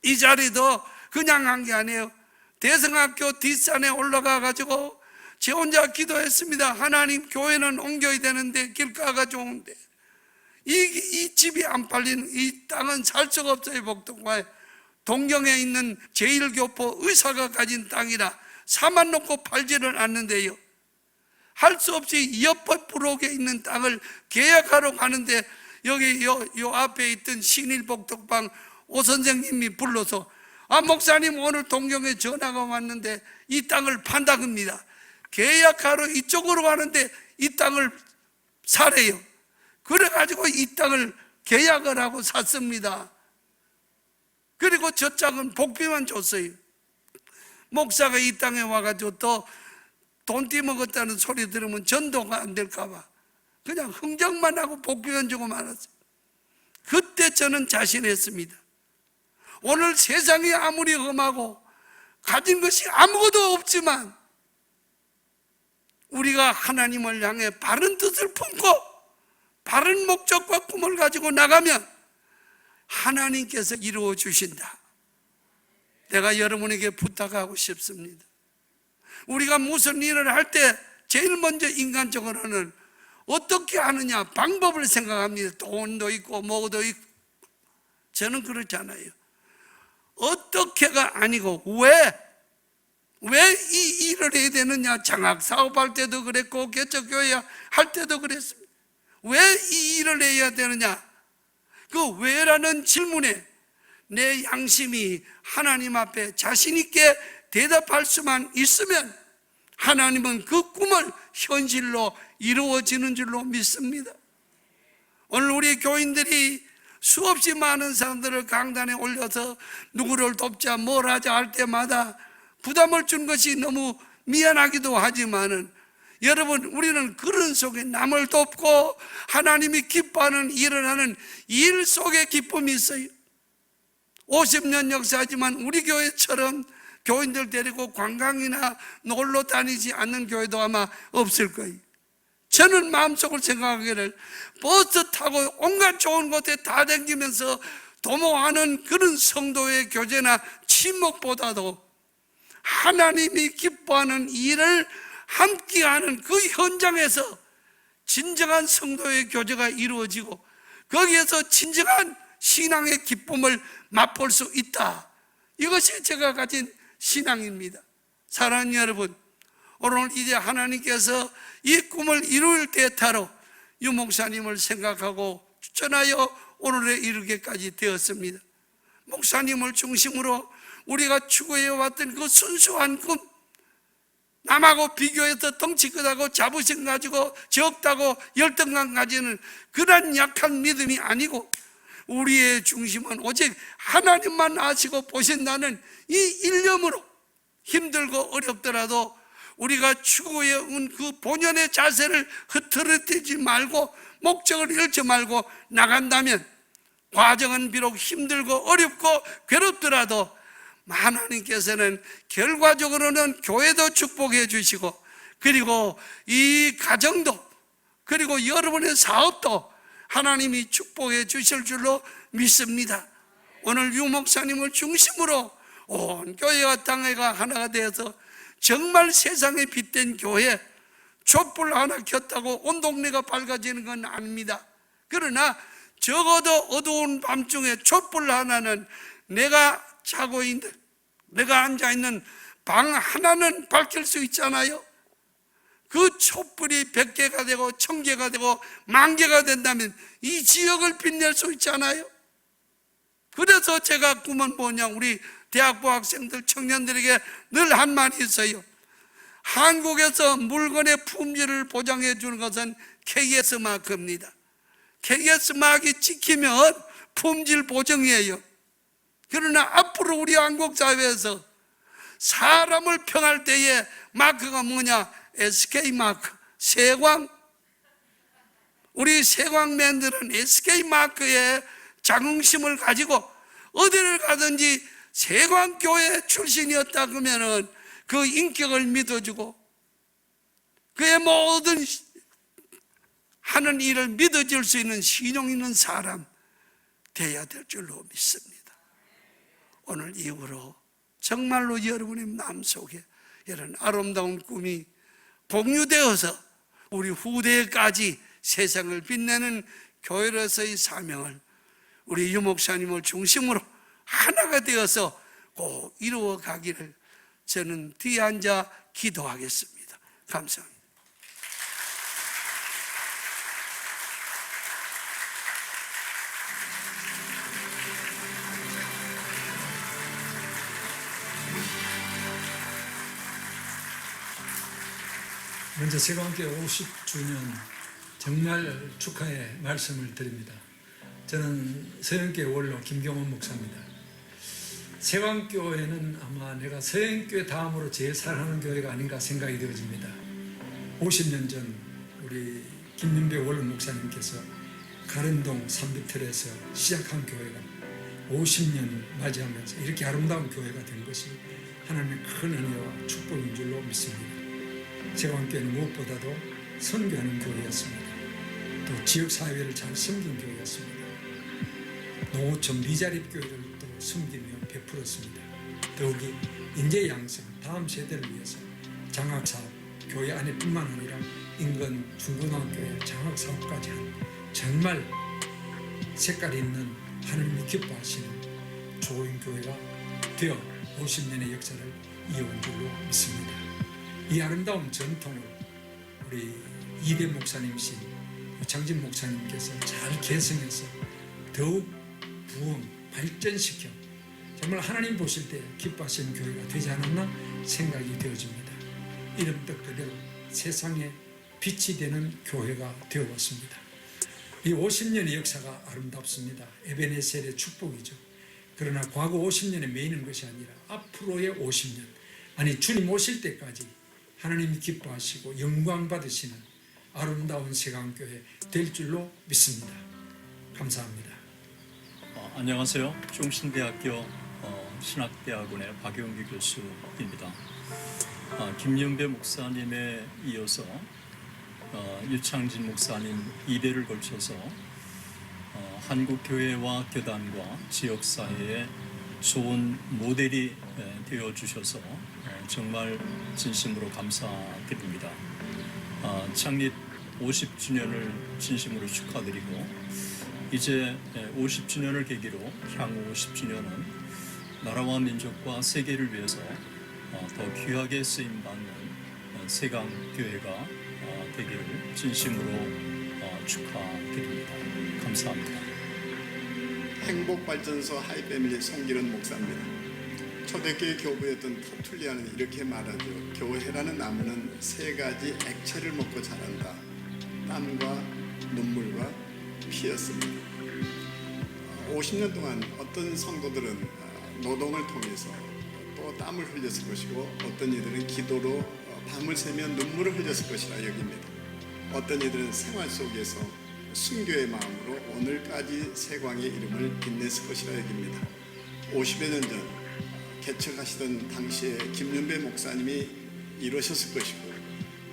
이 자리도 그냥 한 게 아니에요. 대성학교 뒷산에 올라가 가지고 제 혼자 기도했습니다. 하나님, 교회는 옮겨야 되는데 길가가 좋은데 이 집이 안 팔리는, 이 땅은 살 수가 없어요. 복동과에 동경에 있는 제1교포 의사가 가진 땅이라 사만 놓고 팔지를 않는데요, 할 수 없이 옆에 부록에 있는 땅을 계약하러 가는데 여기 요 앞에 있던 신일복덕방 오 선생님이 불러서 목사님, 오늘 동경에 전화가 왔는데 이 땅을 판다 겁니다. 계약하러 이쪽으로 가는데 이 땅을 사래요. 그래가지고 이 땅을 계약을 하고 샀습니다. 그리고 저 땅은 복비만 줬어요. 목사가 이 땅에 와가지고 또 돈 띠먹었다는 소리 들으면 전도가 안 될까봐 그냥 흥정만 하고 복비만 주고 말았어요. 그때 저는 자신했습니다. 오늘 세상이 아무리 험하고 가진 것이 아무것도 없지만 우리가 하나님을 향해 바른 뜻을 품고 바른 목적과 꿈을 가지고 나가면 하나님께서 이루어 주신다. 내가 여러분에게 부탁하고 싶습니다. 우리가 무슨 일을 할 때 제일 먼저 인간적으로는 어떻게 하느냐 방법을 생각합니다. 돈도 있고 뭐도 있고. 저는 그렇지 않아요. 어떻게가 아니고 왜 이 일을 해야 되느냐. 장학 사업할 때도 그랬고 개척교회 할 때도 그랬습니다. 왜 이 일을 해야 되느냐. 그 왜라는 질문에 내 양심이 하나님 앞에 자신 있게 대답할 수만 있으면 하나님은 그 꿈을 현실로 이루어지는 줄로 믿습니다. 오늘 우리 교인들이 수없이 많은 사람들을 강단에 올려서 누구를 돕자 뭘 하자 할 때마다 부담을 준 것이 너무 미안하기도 하지만은, 여러분, 우리는 그런 속에 남을 돕고 하나님이 기뻐하는 일을 하는 일 속에 기쁨이 있어요. 50년 역사지만 우리 교회처럼 교인들 데리고 관광이나 놀러 다니지 않는 교회도 아마 없을 거예요. 저는 마음속으로 생각하기를 버스 타고 온갖 좋은 곳에 다 다니면서 도모하는 그런 성도의 교제나 친목보다도 하나님이 기뻐하는 일을 함께하는 그 현장에서 진정한 성도의 교제가 이루어지고 거기에서 진정한 신앙의 기쁨을 맛볼 수 있다. 이것이 제가 가진 신앙입니다. 사랑하는 여러분, 오늘 이제 하나님께서 이 꿈을 이룰 때타로 유 목사님을 생각하고 추천하여 오늘에 이르게까지 되었습니다. 목사님을 중심으로 우리가 추구해왔던 그 순수한 꿈, 남하고 비교해서 덩치 크다고 자부심 가지고 적다고 열등감 가지는 그런 약한 믿음이 아니고, 우리의 중심은 오직 하나님만 아시고 보신다는 이 일념으로 힘들고 어렵더라도 우리가 추구해온 그 본연의 자세를 흐트러뜨리지 말고 목적을 잃지 말고 나간다면, 과정은 비록 힘들고 어렵고 괴롭더라도 하나님께서는 결과적으로는 교회도 축복해 주시고, 그리고 이 가정도, 그리고 여러분의 사업도 하나님이 축복해 주실 줄로 믿습니다. 오늘 유 목사님을 중심으로 온 교회와 당회가 하나가 되어서 정말 세상에 빛된 교회, 촛불 하나 켰다고 온 동네가 밝아지는 건 아닙니다. 그러나 적어도 어두운 밤중에 촛불 하나는 내가 자고 있는, 내가 앉아있는 방 하나는 밝힐 수 있잖아요. 그 촛불이 100개가 되고 1000개가 되고 10,000개가 된다면 이 지역을 빛낼 수 있잖아요. 그래서 제가 꿈은 뭐냐, 우리 대학부 학생들, 청년들에게 늘 한 말이 있어요. 한국에서 물건의 품질을 보장해 주는 것은 KS 마크입니다. KS 마크가 지키면 품질 보정이에요. 그러나 앞으로 우리 한국 사회에서 사람을 평할 때의 마크가 뭐냐? SK 마크, 세광. 우리 세광맨들은 SK 마크에 자긍심을 가지고 어디를 가든지 세광교회 출신이었다 그러면은 그 인격을 믿어주고 그의 모든 하는 일을 믿어줄 수 있는 신용 있는 사람 되어야 될 줄로 믿습니다. 오늘 이후로 정말로 여러분의 마음속에 이런 아름다운 꿈이 공유되어서 우리 후대까지 세상을 빛내는 교회로서의 사명을 우리 유 목사님을 중심으로 하나가 되어서 꼭 이루어 가기를 저는 뒤에 앉아 기도하겠습니다. 감사합니다. 먼저 세광교회 50주년 정말 축하의 말씀을 드립니다. 저는 서영교회 원로 김경원 목사입니다. 세광교회는 아마 내가 서영교회 다음으로 제일 사랑하는 교회가 아닌가 생각이 되어집니다. 50년 전 우리 김민배 원로 목사님께서 가련동 산비틀에서 시작한 교회가 50년 맞이하면서 이렇게 아름다운 교회가 된 것이 하나님의 큰 은혜와 축복인 줄로 믿습니다. 세광교회는 무엇보다도 선교하는 교회였습니다. 또 지역사회를 잘 섬긴 교회였습니다. 농어촌 미자립 교회를 또 섬기며 베풀었습니다. 더욱이 인재 양성, 다음 세대를 위해서 장학사업, 교회 안에뿐만 아니라 인근 중고등학교에 장학사업까지 한 정말 색깔 있는 하나님이 기뻐하시는 좋은 교회가 되어 50년의 역사를 이어온 줄로 믿습니다. 이 아름다운 전통을 우리 이대 목사님이신 장진 목사님께서 잘 개성해서 더욱 부흥, 발전시켜 정말 하나님 보실 때 기뻐하시는 교회가 되지 않았나 생각이 되어집니다. 이름 뜻 그대로 세상에 빛이 되는 교회가 되어왔습니다. 이 50년의 역사가 아름답습니다. 에베네셀의 축복이죠. 그러나 과거 50년에 매이는 것이 아니라 앞으로의 50년, 아니 주님 오실 때까지 하나님이 기뻐하시고 영광 받으시는 아름다운 세강교회 될 줄로 믿습니다. 감사합니다. 안녕하세요. 중신대학교 신학대학원의 박용기 교수입니다. 김연배 목사님에 이어서 유창진 목사님 2대를 걸쳐서 한국교회와 교단과 지역사회에 좋은 모델이 되어주셔서 정말 진심으로 감사드립니다. 창립 50주년을 진심으로 축하드리고 이제 50주년을 계기로 향후 50주년은 나라와 민족과 세계를 위해서 더 귀하게 쓰임받는 세강교회가 되기를 진심으로 축하드립니다. 감사합니다. 행복발전소 하이패밀리 송기른 목사입니다. 초대교회 교부였던 터툴리아는 이렇게 말하죠. 교회라는 나무는 세 가지 액체를 먹고 자란다. 땀과 눈물과 피였습니다. 50년 동안 어떤 성도들은 노동을 통해서 또 땀을 흘렸을 것이고 어떤 이들은 기도로 밤을 새며 눈물을 흘렸을 것이라 여깁니다. 어떤 이들은 생활 속에서 순교의 마음으로 오늘까지 세광의 이름을 빛냈을 것이라 여깁니다. 50여 년 전 개척하시던 당시에 김윤배 목사님이 이루셨을 것이고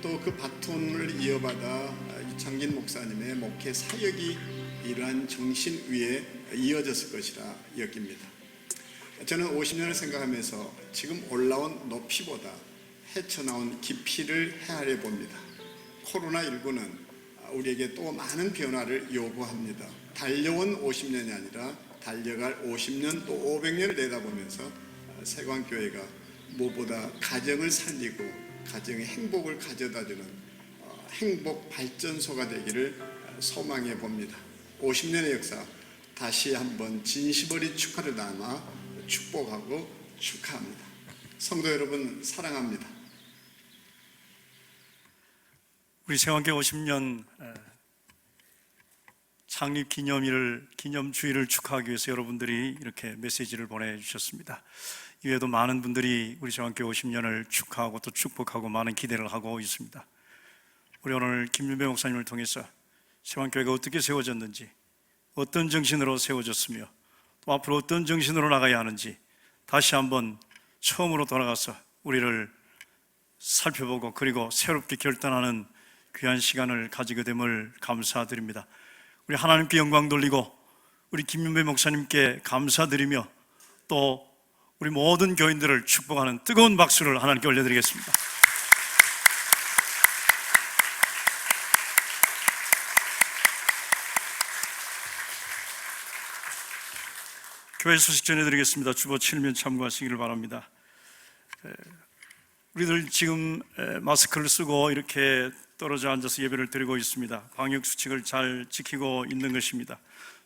또 그 바톤을 이어받아 유창진 목사님의 목회 사역이 이러한 정신 위에 이어졌을 것이라 여깁니다. 저는 50년을 생각하면서 지금 올라온 높이보다 헤쳐나온 깊이를 헤아려 봅니다. 코로나19는 우리에게 또 많은 변화를 요구합니다. 달려온 50년이 아니라 달려갈 50년 또 500년을 내다보면서 세광교회가 무엇보다 가정을 살리고 가정의 행복을 가져다주는 행복 발전소가 되기를 소망해 봅니다. 50년의 역사 다시 한번 진심 어린 축하를 담아 축복하고 축하합니다. 성도 여러분 사랑합니다. 우리 세왕교회 50년 창립 기념주일을 축하하기 위해서 여러분들이 이렇게 메시지를 보내주셨습니다. 이외에도 많은 분들이 우리 세왕교회 50년을 축하하고 또 축복하고 많은 기대를 하고 있습니다. 우리 오늘 김윤배 목사님을 통해서 세왕교회가 어떻게 세워졌는지, 어떤 정신으로 세워졌으며 또 앞으로 어떤 정신으로 나가야 하는지 다시 한번 처음으로 돌아가서 우리를 살펴보고 그리고 새롭게 결단하는 귀한 시간을 가지게 됨을 감사드립니다. 우리 하나님께 영광 돌리고 우리 김윤배 목사님께 감사드리며 또 우리 모든 교인들을 축복하는 뜨거운 박수를 하나님께 올려드리겠습니다. 교회 소식 전해드리겠습니다. 주보 7면 참고하시기를 바랍니다. 우리들 지금 마스크를 쓰고 이렇게 떨어져 앉아서 예배를 드리고 있습니다. 방역수칙을 잘 지키고 있는 것입니다.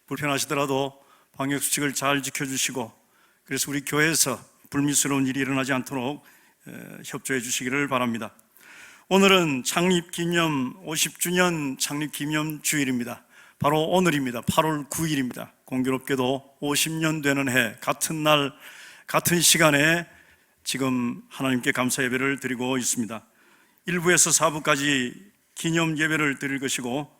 불편하시더라도 방역수칙을 잘 지켜주시고 그래서 우리 교회에서 불미스러운 일이 일어나지 않도록 협조해 주시기를 바랍니다. 오늘은 창립기념 50주년 창립기념주일입니다. 바로 오늘입니다. 8월 9일입니다. 공교롭게도 50년 되는 해 같은 날 같은 시간에 지금 하나님께 감사 예배를 드리고 있습니다. 1부에서 4부까지 기념 예배를 드릴 것이고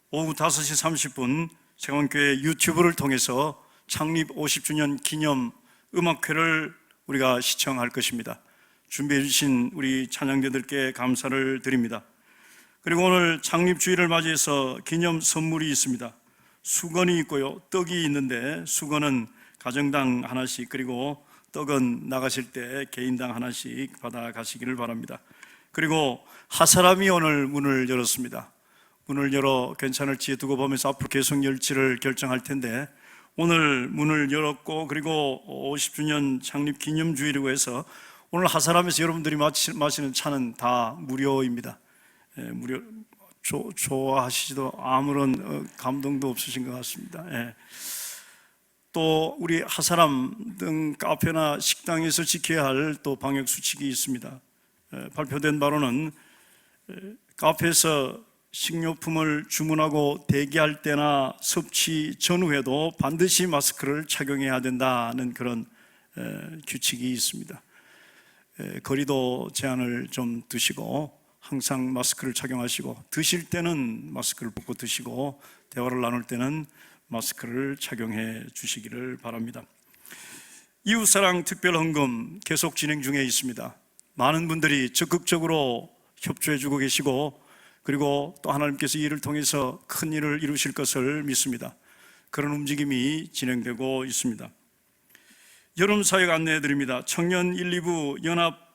오후 5시 30분 세광교회 유튜브를 통해서 창립 50주년 기념 음악회를 우리가 시청할 것입니다. 준비해 주신 우리 찬양대들께 감사를 드립니다. 그리고 오늘 창립주일을 맞이해서 기념 선물이 있습니다. 수건이 있고요, 떡이 있는데 수건은 가정당 하나씩 그리고 떡은 나가실 때 개인당 하나씩 받아가시기를 바랍니다. 그리고 하사람이 오늘 문을 열었습니다. 문을 열어 괜찮을지 두고 보면서 앞으로 계속 열지를 결정할 텐데 오늘 문을 열었고 그리고 50주년 창립 기념주일이고 해서 오늘 하사람에서 여러분들이 마시는 차는 다 무료입니다. 무료. 좋아하시지도 아무런 감동도 없으신 것 같습니다. 또 우리 하사람 등 카페나 식당에서 지켜야 할 또 방역 수칙이 있습니다. 발표된 바로는 카페에서 식료품을 주문하고 대기할 때나 섭취 전후에도 반드시 마스크를 착용해야 된다는 그런 규칙이 있습니다. 거리도 제한을 좀 두시고 항상 마스크를 착용하시고, 드실 때는 마스크를 벗고 드시고, 대화를 나눌 때는 마스크를 착용해 주시기를 바랍니다. 이웃사랑 특별헌금 계속 진행 중에 있습니다. 많은 분들이 적극적으로 협조해 주고 계시고, 그리고 또 하나님께서 이 일을 통해서 큰 일을 이루실 것을 믿습니다. 그런 움직임이 진행되고 있습니다. 여름 사역 안내해 드립니다. 청년 1, 2부 연합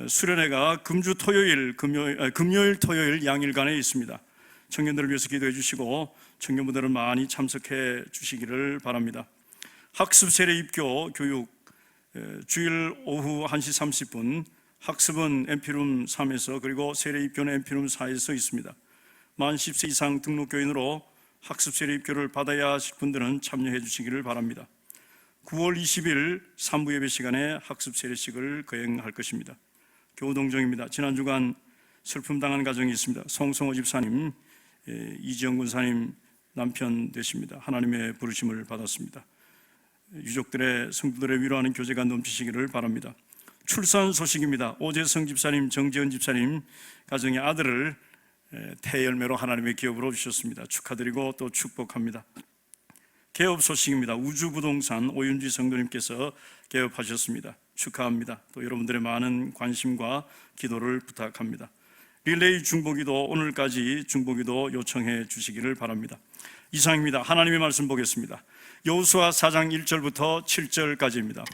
수련회가 금주 토요일, 금요일 토요일 양일간에 있습니다. 청년들을 위해서 기도해 주시고 청년분들은 많이 참석해 주시기를 바랍니다. 학습 세례 입교 교육 주일 오후 1시 30분, 학습은 엠피룸 3에서, 그리고 세례 입교는 엠피룸 4에서 있습니다. 만 10세 이상 등록교인으로 학습 세례 입교를 받아야 하실 분들은 참여해 주시기를 바랍니다. 9월 20일 3부 예배 시간에 학습 세례식을 거행할 것입니다. 교우동정입니다. 지난 주간 슬픔 당한 가정이 있습니다. 송성호 집사님, 이지영 군사님 남편 되십니다. 하나님의 부르심을 받았습니다. 유족들의, 성도들의 위로하는 교제가 넘치시기를 바랍니다. 출산 소식입니다. 오재성 집사님, 정지은 집사님 가정의 아들을 태열매로 하나님의 기업으로 주셨습니다. 축하드리고 또 축복합니다. 개업 소식입니다. 우주부동산 오윤지 성도님께서 개업하셨습니다. 축하합니다. 또 여러분들의 많은 관심과 기도를 부탁합니다. 릴레이 중보기도, 오늘까지 중보기도 요청해 주시기를 바랍니다. 이상입니다. 하나님의 말씀 보겠습니다. 여호수아 4장 1절부터 7절까지입니다.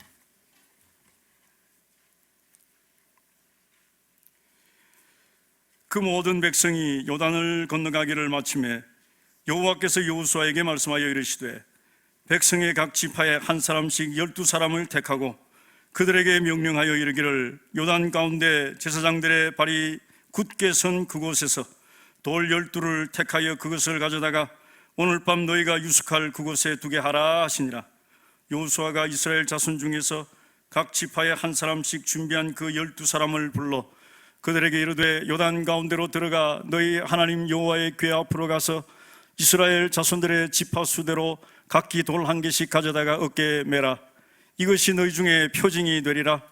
그 모든 백성이 요단을 건너가기를 마침에 여호와께서 여호수아에게 말씀하여 이르시되, 백성의 각 지파에 한 사람씩 12사람을 택하고 그들에게 명령하여 이르기를, 요단 가운데 제사장들의 발이 굳게 선 그곳에서 돌 12를 택하여 그것을 가져다가 오늘 밤 너희가 유숙할 그곳에 두게 하라 하시니라. 여호수아가 이스라엘 자손 중에서 각 지파에 한 사람씩 준비한 그 12사람을 불러 그들에게 이르되, 요단 가운데로 들어가 너희 하나님 여호와의 궤 앞으로 가서 이스라엘 자손들의 지파 수대로 각기 돌 한 개씩 가져다가 어깨에 매라. 이것이 너희 중에 표징이 되리라.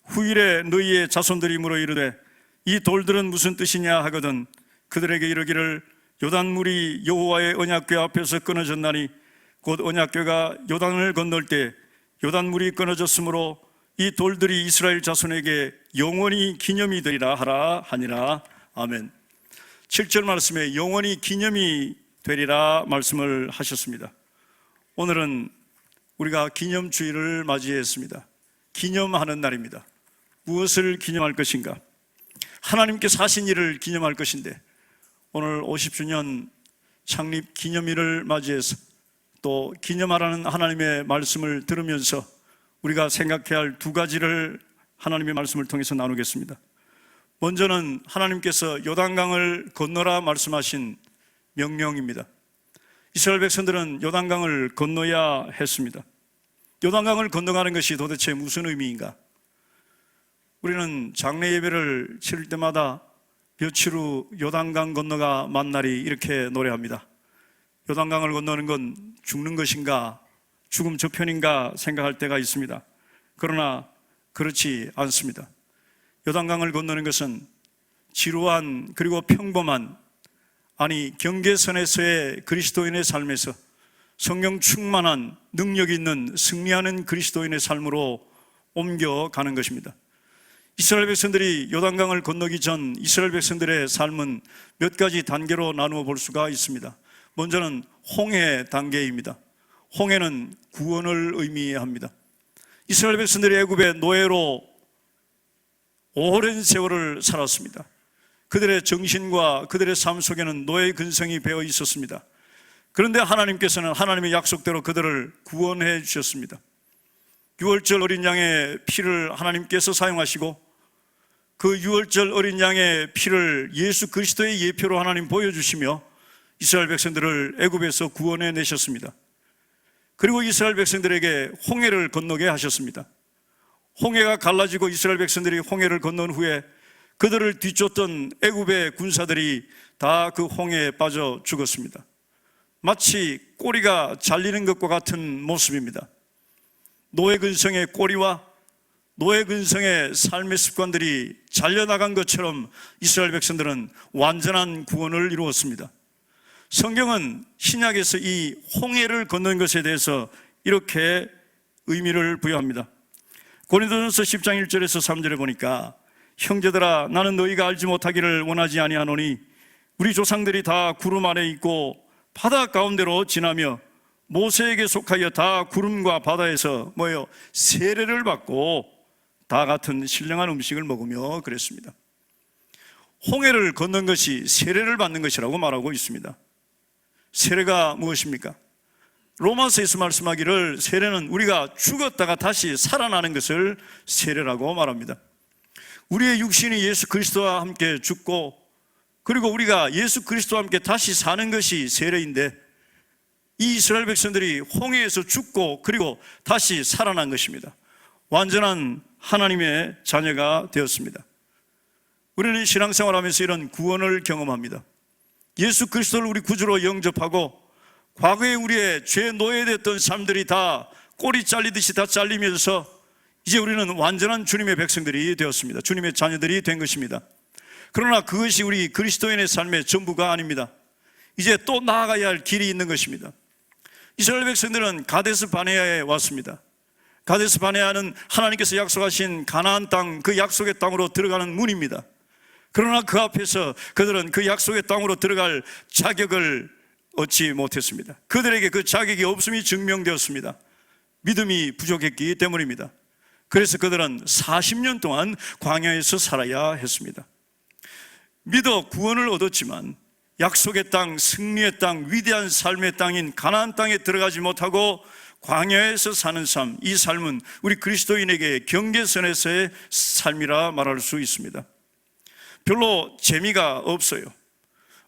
후일에 너희의 자손들이 물어 이르되, 이 돌들은 무슨 뜻이냐 하거든 그들에게 이르기를, 요단물이 여호와의 언약궤 앞에서 끊어졌나니 곧 언약궤가 요단을 건널 때 요단물이 끊어졌으므로 이 돌들이 이스라엘 자손에게 영원히 기념이 되리라 하라 하니라. 아멘. 7절 말씀에 영원히 기념이 되리라 말씀을 하셨습니다. 오늘은 우리가 기념주일을 맞이했습니다. 기념하는 날입니다. 무엇을 기념할 것인가? 하나님께서 하신 일을 기념할 것인데, 오늘 50주년 창립 기념일을 맞이해서 또 기념하라는 하나님의 말씀을 들으면서 우리가 생각해야 할 두 가지를 하나님의 말씀을 통해서 나누겠습니다. 먼저는 하나님께서 요단강을 건너라 말씀하신 명령입니다. 이스라엘 백성들은 요단강을 건너야 했습니다. 요단강을 건너가는 것이 도대체 무슨 의미인가? 우리는 장례 예배를 치를 때마다 며칠 후 요단강 건너가 만날이 이렇게 노래합니다. 요단강을 건너는 건 죽는 것인가, 죽음 저편인가 생각할 때가 있습니다. 그러나 그렇지 않습니다. 요단강을 건너는 것은 지루한, 그리고 평범한, 아니 경계선에서의 그리스도인의 삶에서 성령 충만한, 능력 있는, 승리하는 그리스도인의 삶으로 옮겨가는 것입니다. 이스라엘 백성들이 요단강을 건너기 전 이스라엘 백성들의 삶은 몇 가지 단계로 나누어 볼 수가 있습니다. 먼저는 홍해 단계입니다. 홍해는 구원을 의미합니다. 이스라엘 백성들이 애굽의 노예로 오랜 세월을 살았습니다. 그들의 정신과 그들의 삶 속에는 노예의 근성이 배어 있었습니다. 그런데 하나님께서는 하나님의 약속대로 그들을 구원해 주셨습니다. 유월절 어린 양의 피를 하나님께서 사용하시고, 그 유월절 어린 양의 피를 예수 그리스도의 예표로 하나님 보여주시며 이스라엘 백성들을 애굽에서 구원해 내셨습니다. 그리고 이스라엘 백성들에게 홍해를 건너게 하셨습니다. 홍해가 갈라지고 이스라엘 백성들이 홍해를 건넌 후에 그들을 뒤쫓던 애굽의 군사들이 다 그 홍해에 빠져 죽었습니다. 마치 꼬리가 잘리는 것과 같은 모습입니다. 노예 근성의 꼬리와 노예 근성의 삶의 습관들이 잘려나간 것처럼 이스라엘 백성들은 완전한 구원을 이루었습니다. 성경은 신약에서 이 홍해를 건넌 것에 대해서 이렇게 의미를 부여합니다. 고린도전서 10장 1절에서 3절에 보니까 형제들아 나는 너희가 알지 못하기를 원하지 아니하노니 우리 조상들이 다 구름 안에 있고 바다 가운데로 지나며 모세에게 속하여 다 구름과 바다에서 세례를 받고 다 같은 신령한 음식을 먹으며 그랬습니다. 홍해를 건넌 것이 세례를 받는 것이라고 말하고 있습니다. 세례가 무엇입니까? 로마서에서 말씀하기를 세례는 우리가 죽었다가 다시 살아나는 것을 세례라고 말합니다. 우리의 육신이 예수 그리스도와 함께 죽고 그리고 우리가 예수 그리스도와 함께 다시 사는 것이 세례인데 이 이스라엘 백성들이 홍해에서 죽고 그리고 다시 살아난 것입니다. 완전한 하나님의 자녀가 되었습니다. 우리는 신앙생활하면서 이런 구원을 경험합니다. 예수 그리스도를 우리 구주로 영접하고 과거에 우리의 죄 노예됐던 삶들이 다 꼬리 잘리듯이 다 잘리면서 이제 우리는 완전한 주님의 백성들이 되었습니다. 주님의 자녀들이 된 것입니다. 그러나 그것이 우리 그리스도인의 삶의 전부가 아닙니다. 이제 또 나아가야 할 길이 있는 것입니다. 이스라엘 백성들은 가데스 바네아에 왔습니다. 가데스 바네아는 하나님께서 약속하신 가나안 땅, 그 약속의 땅으로 들어가는 문입니다. 그러나 그 앞에서 그들은 그 약속의 땅으로 들어갈 자격을 얻지 못했습니다. 그들에게 그 자격이 없음이 증명되었습니다. 믿음이 부족했기 때문입니다. 그래서 그들은 40년 동안 광야에서 살아야 했습니다. 믿어 구원을 얻었지만 약속의 땅, 승리의 땅, 위대한 삶의 땅인 가나안 땅에 들어가지 못하고 광야에서 사는 삶, 이 삶은 우리 그리스도인에게 경계선에서의 삶이라 말할 수 있습니다. 별로 재미가 없어요.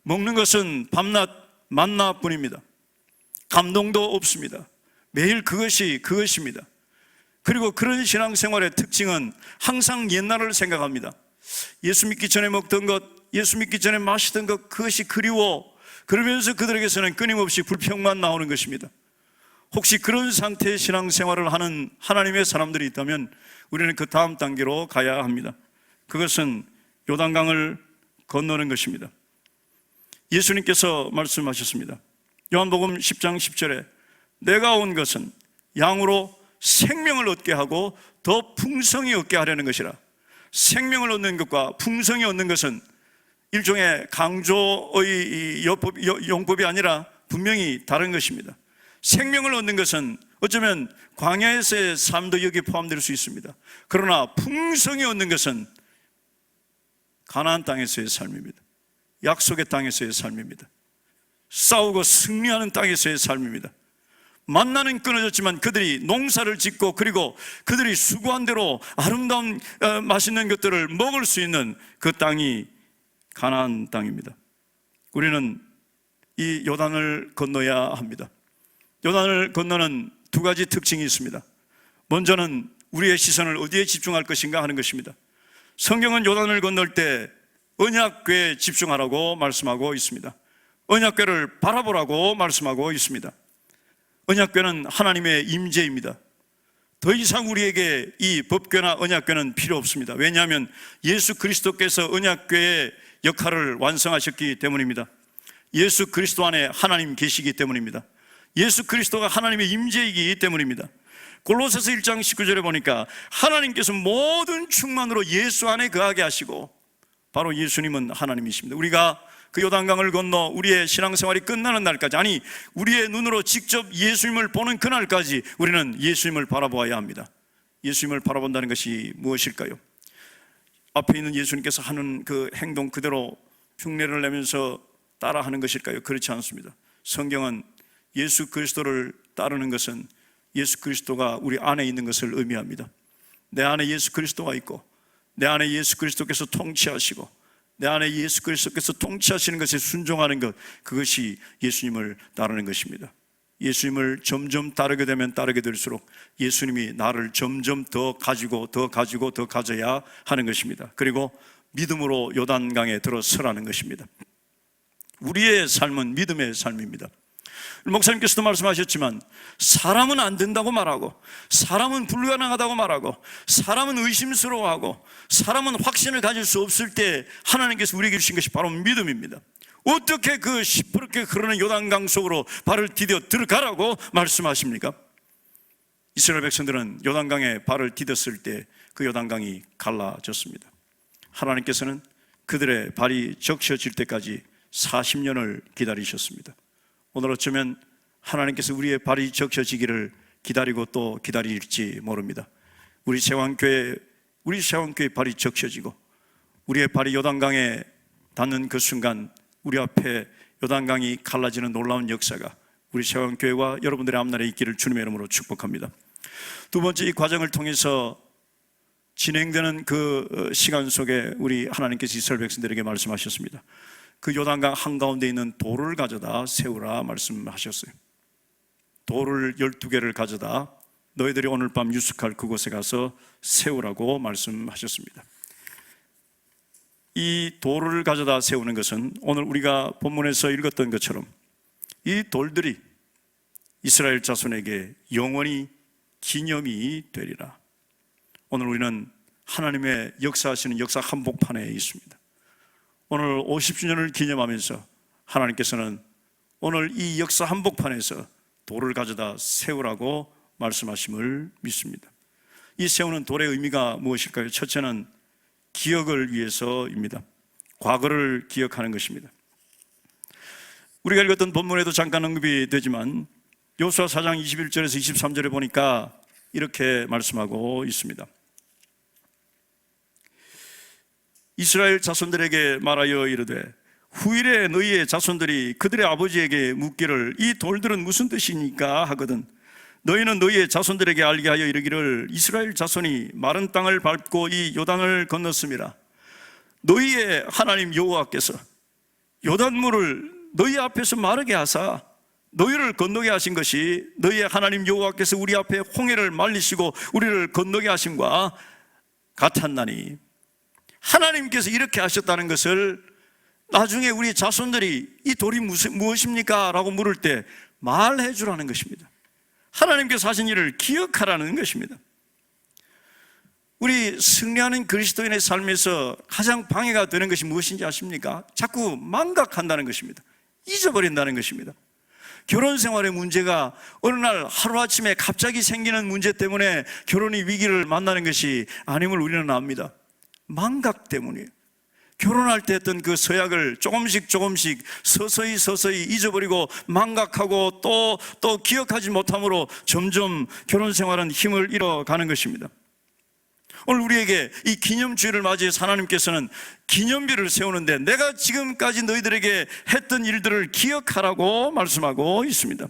먹는 것은 밤낮 만나뿐입니다. 감동도 없습니다. 매일 그것입니다. 그리고 그런 신앙생활의 특징은 항상 옛날을 생각합니다. 예수 믿기 전에 먹던 것, 예수 믿기 전에 마시던 것, 그것이 그리워. 그러면서 그들에게서는 끊임없이 불평만 나오는 것입니다. 혹시 그런 상태의 신앙생활을 하는 하나님의 사람들이 있다면 우리는 그 다음 단계로 가야 합니다. 그것은 요단강을 건너는 것입니다. 예수님께서 말씀하셨습니다. 요한복음 10장 10절에 내가 온 것은 양으로 생명을 얻게 하고 더 풍성히 얻게 하려는 것이라. 생명을 얻는 것과 풍성히 얻는 것은 일종의 강조의 용법이 아니라 분명히 다른 것입니다. 생명을 얻는 것은 어쩌면 광야에서의 삶도 여기에 포함될 수 있습니다. 그러나 풍성히 얻는 것은 가나안 땅에서의 삶입니다. 약속의 땅에서의 삶입니다. 싸우고 승리하는 땅에서의 삶입니다. 만나는 끊어졌지만 그들이 농사를 짓고 그리고 그들이 수고한 대로 아름다운 맛있는 것들을 먹을 수 있는 그 땅이 가나안 땅입니다. 우리는 이 요단을 건너야 합니다. 요단을 건너는 두 가지 특징이 있습니다. 먼저는 우리의 시선을 어디에 집중할 것인가 하는 것입니다. 성경은 요단을 건널 때 언약궤에 집중하라고 말씀하고 있습니다. 언약궤를 바라보라고 말씀하고 있습니다. 언약궤는 하나님의 임재입니다. 더 이상 우리에게 이 법궤나 언약궤는 필요 없습니다. 왜냐하면 예수 그리스도께서 언약궤의 역할을 완성하셨기 때문입니다. 예수 그리스도 안에 하나님 계시기 때문입니다. 예수 그리스도가 하나님의 임재이기 때문입니다. 골로새서 1장 19절에 보니까 하나님께서 모든 충만으로 예수 안에 거하게 하시고 바로 예수님은 하나님이십니다. 우리가 그 요단강을 건너 우리의 신앙생활이 끝나는 날까지, 아니 우리의 눈으로 직접 예수님을 보는 그날까지 우리는 예수님을 바라보아야 합니다. 예수님을 바라본다는 것이 무엇일까요? 앞에 있는 예수님께서 하는 그 행동 그대로 흉내를 내면서 따라하는 것일까요? 그렇지 않습니다. 성경은 예수 그리스도를 따르는 것은 예수 그리스도가 우리 안에 있는 것을 의미합니다. 내 안에 예수 그리스도가 있고 내 안에 예수 그리스도께서 통치하시고 내 안에 예수 그리스도께서 통치하시는 것에 순종하는 것, 그것이 예수님을 따르는 것입니다. 예수님을 점점 따르게 되면 따르게 될수록 예수님이 나를 점점 더 가지고 더 가져야 하는 것입니다. 그리고 믿음으로 요단강에 들어서라는 것입니다. 우리의 삶은 믿음의 삶입니다. 목사님께서도 말씀하셨지만 사람은 안 된다고 말하고, 사람은 불가능하다고 말하고, 사람은 의심스러워하고, 사람은 확신을 가질 수 없을 때 하나님께서 우리에게 주신 것이 바로 믿음입니다. 어떻게 그 시퍼렇게 흐르는 요단강 속으로 발을 디뎌 들어가라고 말씀하십니까? 이스라엘 백성들은 요단강에 발을 디뎠을 때 그 요단강이 갈라졌습니다. 하나님께서는 그들의 발이 적셔질 때까지 40년을 기다리셨습니다. 오늘 어쩌면 하나님께서 우리의 발이 적셔지기를 기다리고 또 기다릴지 모릅니다. 우리 세왕교회 발이 적셔지고 우리의 발이 요단강에 닿는 그 순간 우리 앞에 요단강이 갈라지는 놀라운 역사가 우리 세왕교회와 여러분들의 앞날에 있기를 주님의 이름으로 축복합니다. 두 번째, 이 과정을 통해서 진행되는 그 시간 속에 우리 하나님께서 이스라엘 백성들에게 말씀하셨습니다. 그 요단강 한가운데 있는 돌을 가져다 세우라 말씀하셨어요. 돌을 12개를 가져다 너희들이 오늘 밤 유숙할 그곳에 가서 세우라고 말씀하셨습니다. 이 돌을 가져다 세우는 것은 오늘 우리가 본문에서 읽었던 것처럼 이 돌들이 이스라엘 자손에게 영원히 기념이 되리라. 오늘 우리는 하나님의 역사하시는 역사 한복판에 있습니다. 오늘 50주년을 기념하면서 하나님께서는 오늘 이 역사 한복판에서 돌을 가져다 세우라고 말씀하심을 믿습니다. 이 세우는 돌의 의미가 무엇일까요? 첫째는 기억을 위해서입니다. 과거를 기억하는 것입니다. 우리가 읽었던 본문에도 잠깐 언급이 되지만 여호수아 4장 21절에서 23절에 보니까 이렇게 말씀하고 있습니다. 이스라엘 자손들에게 말하여 이르되 후일에 너희의 자손들이 그들의 아버지에게 묻기를 이 돌들은 무슨 뜻이니까 하거든 너희는 너희의 자손들에게 알게 하여 이르기를 이스라엘 자손이 마른 땅을 밟고 이 요단을 건넜음이라. 너희의 하나님 여호와께서 요단물을 너희 앞에서 마르게 하사 너희를 건너게 하신 것이 너희의 하나님 여호와께서 우리 앞에 홍해를 말리시고 우리를 건너게 하심과 같았나니. 하나님께서 이렇게 하셨다는 것을 나중에 우리 자손들이 이 돌이 무엇입니까? 라고 물을 때 말해 주라는 것입니다. 하나님께서 하신 일을 기억하라는 것입니다. 우리 승리하는 그리스도인의 삶에서 가장 방해가 되는 것이 무엇인지 아십니까? 자꾸 망각한다는 것입니다. 잊어버린다는 것입니다. 결혼 생활의 문제가 어느 날 하루아침에 갑자기 생기는 문제 때문에 결혼이 위기를 만나는 것이 아님을 우리는 압니다. 망각 때문이에요. 결혼할 때 했던 그 서약을 조금씩 서서히 잊어버리고 망각하고 또 기억하지 못함으로 점점 결혼 생활은 힘을 잃어가는 것입니다. 오늘 우리에게 이 기념주일을 맞이해서 하나님께서는 기념비를 세우는데 내가 지금까지 너희들에게 했던 일들을 기억하라고 말씀하고 있습니다.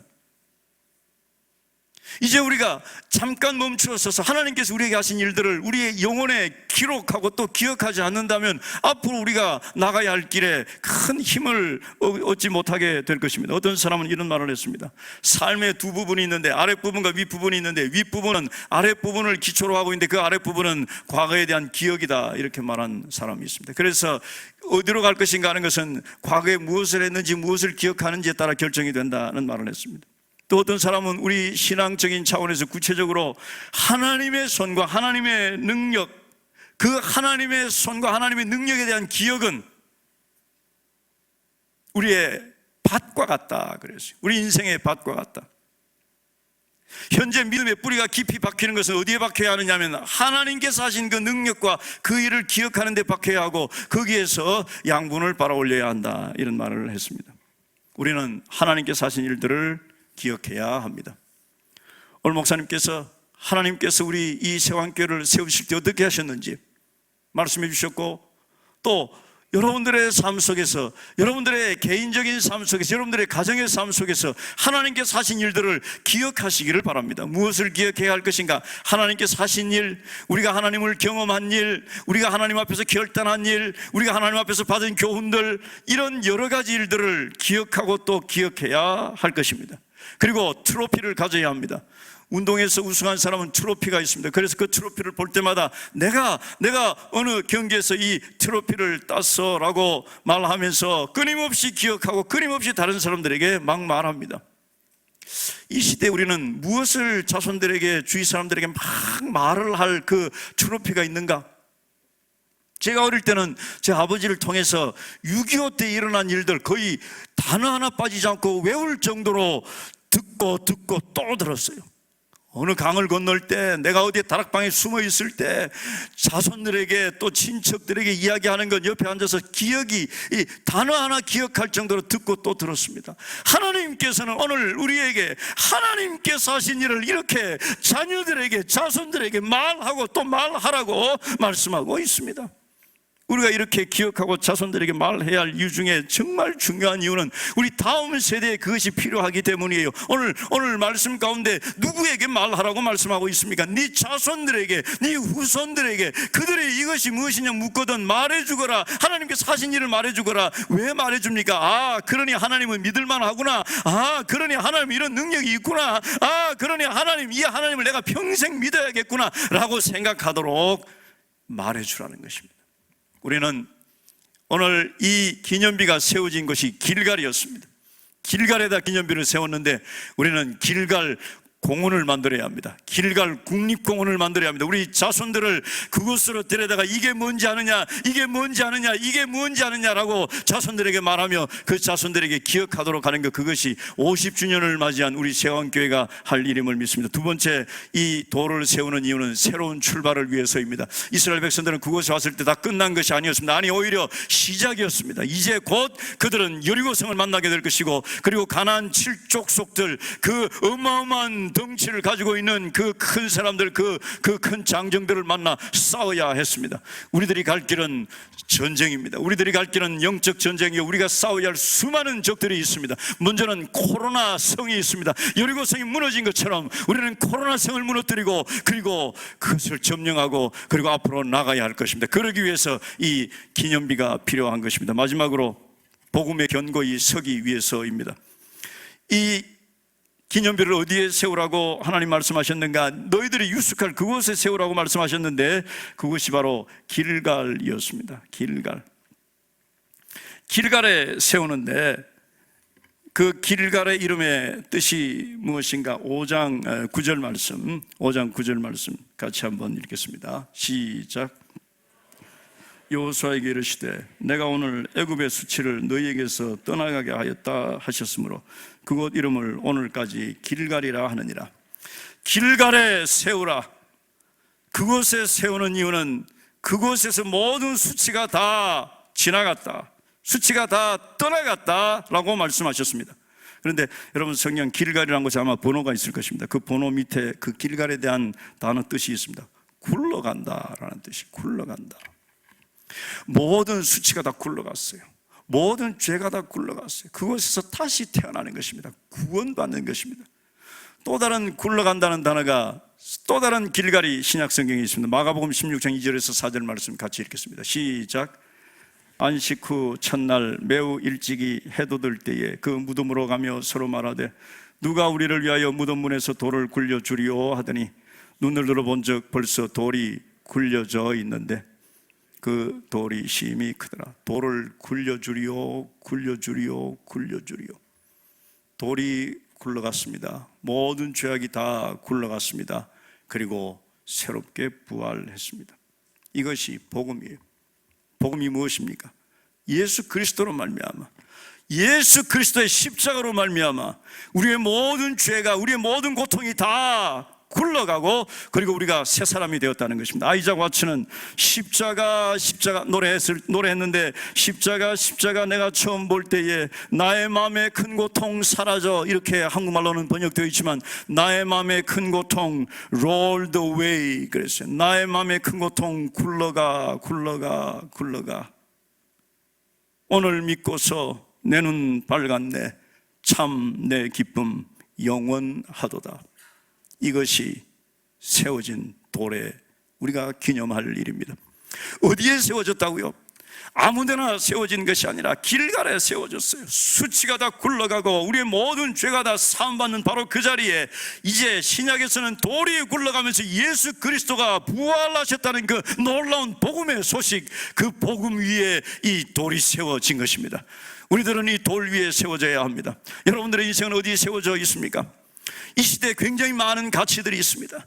이제 우리가 잠깐 멈추어 서서 하나님께서 우리에게 하신 일들을 우리의 영혼에 기록하고 또 기억하지 않는다면 앞으로 우리가 나가야 할 길에 큰 힘을 얻지 못하게 될 것입니다. 어떤 사람은 이런 말을 했습니다. 삶의 두 부분이 있는데 아랫부분과 윗부분이 있는데 윗부분은 아랫부분을 기초로 하고 있는데 그 아랫부분은 과거에 대한 기억이다, 이렇게 말한 사람이 있습니다. 그래서 어디로 갈 것인가 하는 것은 과거에 무엇을 했는지 무엇을 기억하는지에 따라 결정이 된다는 말을 했습니다. 또 어떤 사람은 우리 신앙적인 차원에서 구체적으로 하나님의 손과 하나님의 능력, 그 하나님의 손과 하나님의 능력에 대한 기억은 우리의 밭과 같다 그랬어요. 우리 인생의 밭과 같다. 현재 믿음의 뿌리가 깊이 박히는 것은 어디에 박혀야 하느냐 하면 하나님께서 하신 그 능력과 그 일을 기억하는 데 박혀야 하고 거기에서 양분을 빨아올려야 한다, 이런 말을 했습니다. 우리는 하나님께서 하신 일들을 기억해야 합니다. 오늘 목사님께서 하나님께서 우리 이 세왕교회를 세우실 때 어떻게 하셨는지 말씀해 주셨고, 또 여러분들의 삶 속에서, 여러분들의 개인적인 삶 속에서, 여러분들의 가정의 삶 속에서 하나님께서 하신 일들을 기억하시기를 바랍니다. 무엇을 기억해야 할 것인가? 하나님께서 하신 일, 우리가 하나님을 경험한 일, 우리가 하나님 앞에서 결단한 일, 우리가 하나님 앞에서 받은 교훈들, 이런 여러 가지 일들을 기억하고 또 기억해야 할 것입니다. 그리고 트로피를 가져야 합니다. 운동에서 우승한 사람은 트로피가 있습니다. 그래서 그 트로피를 볼 때마다 내가 어느 경기에서 이 트로피를 땄어라고 말하면서 끊임없이 기억하고 끊임없이 다른 사람들에게 막 말합니다. 이 시대에 우리는 무엇을 자손들에게, 주위 사람들에게 막 말을 할 그 트로피가 있는가? 제가 어릴 때는 제 아버지를 통해서 6.25 때 일어난 일들 거의 단어 하나 빠지지 않고 외울 정도로 듣고 또 들었어요. 어느 강을 건널 때, 내가 어디에 다락방에 숨어 있을 때 자손들에게 또 친척들에게 이야기하는 건 옆에 앉아서 기억이, 이 단어 하나 기억할 정도로 듣고 또 들었습니다. 하나님께서는 오늘 우리에게 하나님께서 하신 일을 이렇게 자녀들에게, 자손들에게 말하고 또 말하라고 말씀하고 있습니다. 우리가 이렇게 기억하고 자손들에게 말해야 할 이유 중에 정말 중요한 이유는 우리 다음 세대에 그것이 필요하기 때문이에요. 오늘 말씀 가운데 누구에게 말하라고 말씀하고 있습니까? 네 자손들에게, 네 후손들에게 그들의 이것이 무엇이냐 묻거든 말해주거라. 하나님께서 하신 일을 말해주거라. 왜 말해줍니까? 아, 그러니 하나님은 믿을만 하구나. 아, 그러니 하나님 이런 능력이 있구나. 아, 그러니 하나님, 이 하나님을 내가 평생 믿어야겠구나 라고 생각하도록 말해주라는 것입니다. 우리는 오늘 이 기념비가 세워진 것이 길갈이었습니다. 길갈에다 기념비를 세웠는데 우리는 길갈 공원을 만들어야 합니다. 길갈 국립공원을 만들어야 합니다. 우리 자손들을 그곳으로 데려다가 이게 뭔지 아느냐, 이게 뭔지 아느냐, 이게 뭔지 아느냐라고 자손들에게 말하며 그 자손들에게 기억하도록 하는 것, 그것이 50주년을 맞이한 우리 세왕교회가 할 일임을 믿습니다. 두 번째, 이 돌을 세우는 이유는 새로운 출발을 위해서입니다. 이스라엘 백성들은 그곳에 왔을 때 다 끝난 것이 아니었습니다. 아니, 오히려 시작이었습니다. 이제 곧 그들은 여리고성을 만나게 될 것이고, 그리고 가나안 7족속들, 그 어마어마한 덩치를 가지고 있는 그 큰 사람들, 그 큰 장정들을 만나 싸워야 했습니다. 우리들이 갈 길은 전쟁입니다. 우리들이 갈 길은 영적 전쟁이요, 우리가 싸워야 할 수많은 적들이 있습니다. 먼저는 코로나 성이 있습니다. 여리고성이 무너진 것처럼 우리는 코로나 성을 무너뜨리고 그리고 그것을 점령하고 그리고 앞으로 나가야 할 것입니다. 그러기 위해서 이 기념비가 필요한 것입니다. 마지막으로 복음의 견고히 서기 위해서입니다. 이 기념비를 어디에 세우라고 하나님 말씀하셨는가? 너희들이 유숙할 그곳에 세우라고 말씀하셨는데 그것이 바로 길갈이었습니다. 길갈에 세우는데 그 길갈의 이름의 뜻이 무엇인가? 5장 9절 말씀 같이 한번 읽겠습니다. 시작. 여호수아에게 이르시되 내가 오늘 애굽의 수치를 너희에게서 떠나가게 하였다 하셨으므로 그곳 이름을 오늘까지 길갈이라 하느니라. 길갈에 세우라. 그곳에 세우는 이유는 그곳에서 모든 수치가 다 지나갔다, 수치가 다 떠나갔다 라고 말씀하셨습니다. 그런데 여러분, 성경 길갈이라는 것이 아마 번호가 있을 것입니다. 그 번호 밑에 그 길갈에 대한 단어 뜻이 있습니다. 굴러간다 라는 뜻이, 굴러간다. 모든 수치가 다 굴러갔어요. 모든 죄가 다 굴러갔어요. 그곳에서 다시 태어나는 것입니다. 구원받는 것입니다. 또 다른 굴러간다는 단어가, 또 다른 길갈이 신약 성경에 있습니다. 마가복음 16장 2절에서 4절 말씀 같이 읽겠습니다. 시작. 안식 후 첫날 매우 일찍이 해도 들 때에 그 무덤으로 가며 서로 말하되 누가 우리를 위하여 무덤 문에서 돌을 굴려주리오 하더니 눈을 들어본 적 벌써 돌이 굴려져 있는데 그 돌이 심히 크더라. 돌을 굴려주리오. 돌이 굴러갔습니다. 모든 죄악이 다 굴러갔습니다. 그리고 새롭게 부활했습니다. 이것이 복음이에요. 복음이 무엇입니까? 예수 그리스도로 말미암아, 예수 그리스도의 십자가로 말미암아 우리의 모든 죄가, 우리의 모든 고통이 다 굴러가고 그리고 우리가 새 사람이 되었다는 것입니다. 아이작 와츠는 십자가 노래했는데 십자가 내가 처음 볼 때에 나의 마음의 큰 고통 사라져, 이렇게 한국말로는 번역되어 있지만 나의 마음의 큰 고통 rolled away 그랬어요. 나의 마음의 큰 고통 굴러가. 오늘 믿고서 내 눈 밝았네. 참 내 기쁨 영원하도다. 이것이 세워진 돌에 우리가 기념할 일입니다. 어디에 세워졌다고요? 아무데나 세워진 것이 아니라 길가에 세워졌어요. 수치가 다 굴러가고 우리의 모든 죄가 다 사함받는 바로 그 자리에 이제 신약에서는 돌이 굴러가면서 예수 그리스도가 부활하셨다는 그 놀라운 복음의 소식, 그 복음 위에 이 돌이 세워진 것입니다. 우리들은 이 돌 위에 세워져야 합니다. 여러분들의 인생은 어디에 세워져 있습니까? 이 시대에 굉장히 많은 가치들이 있습니다.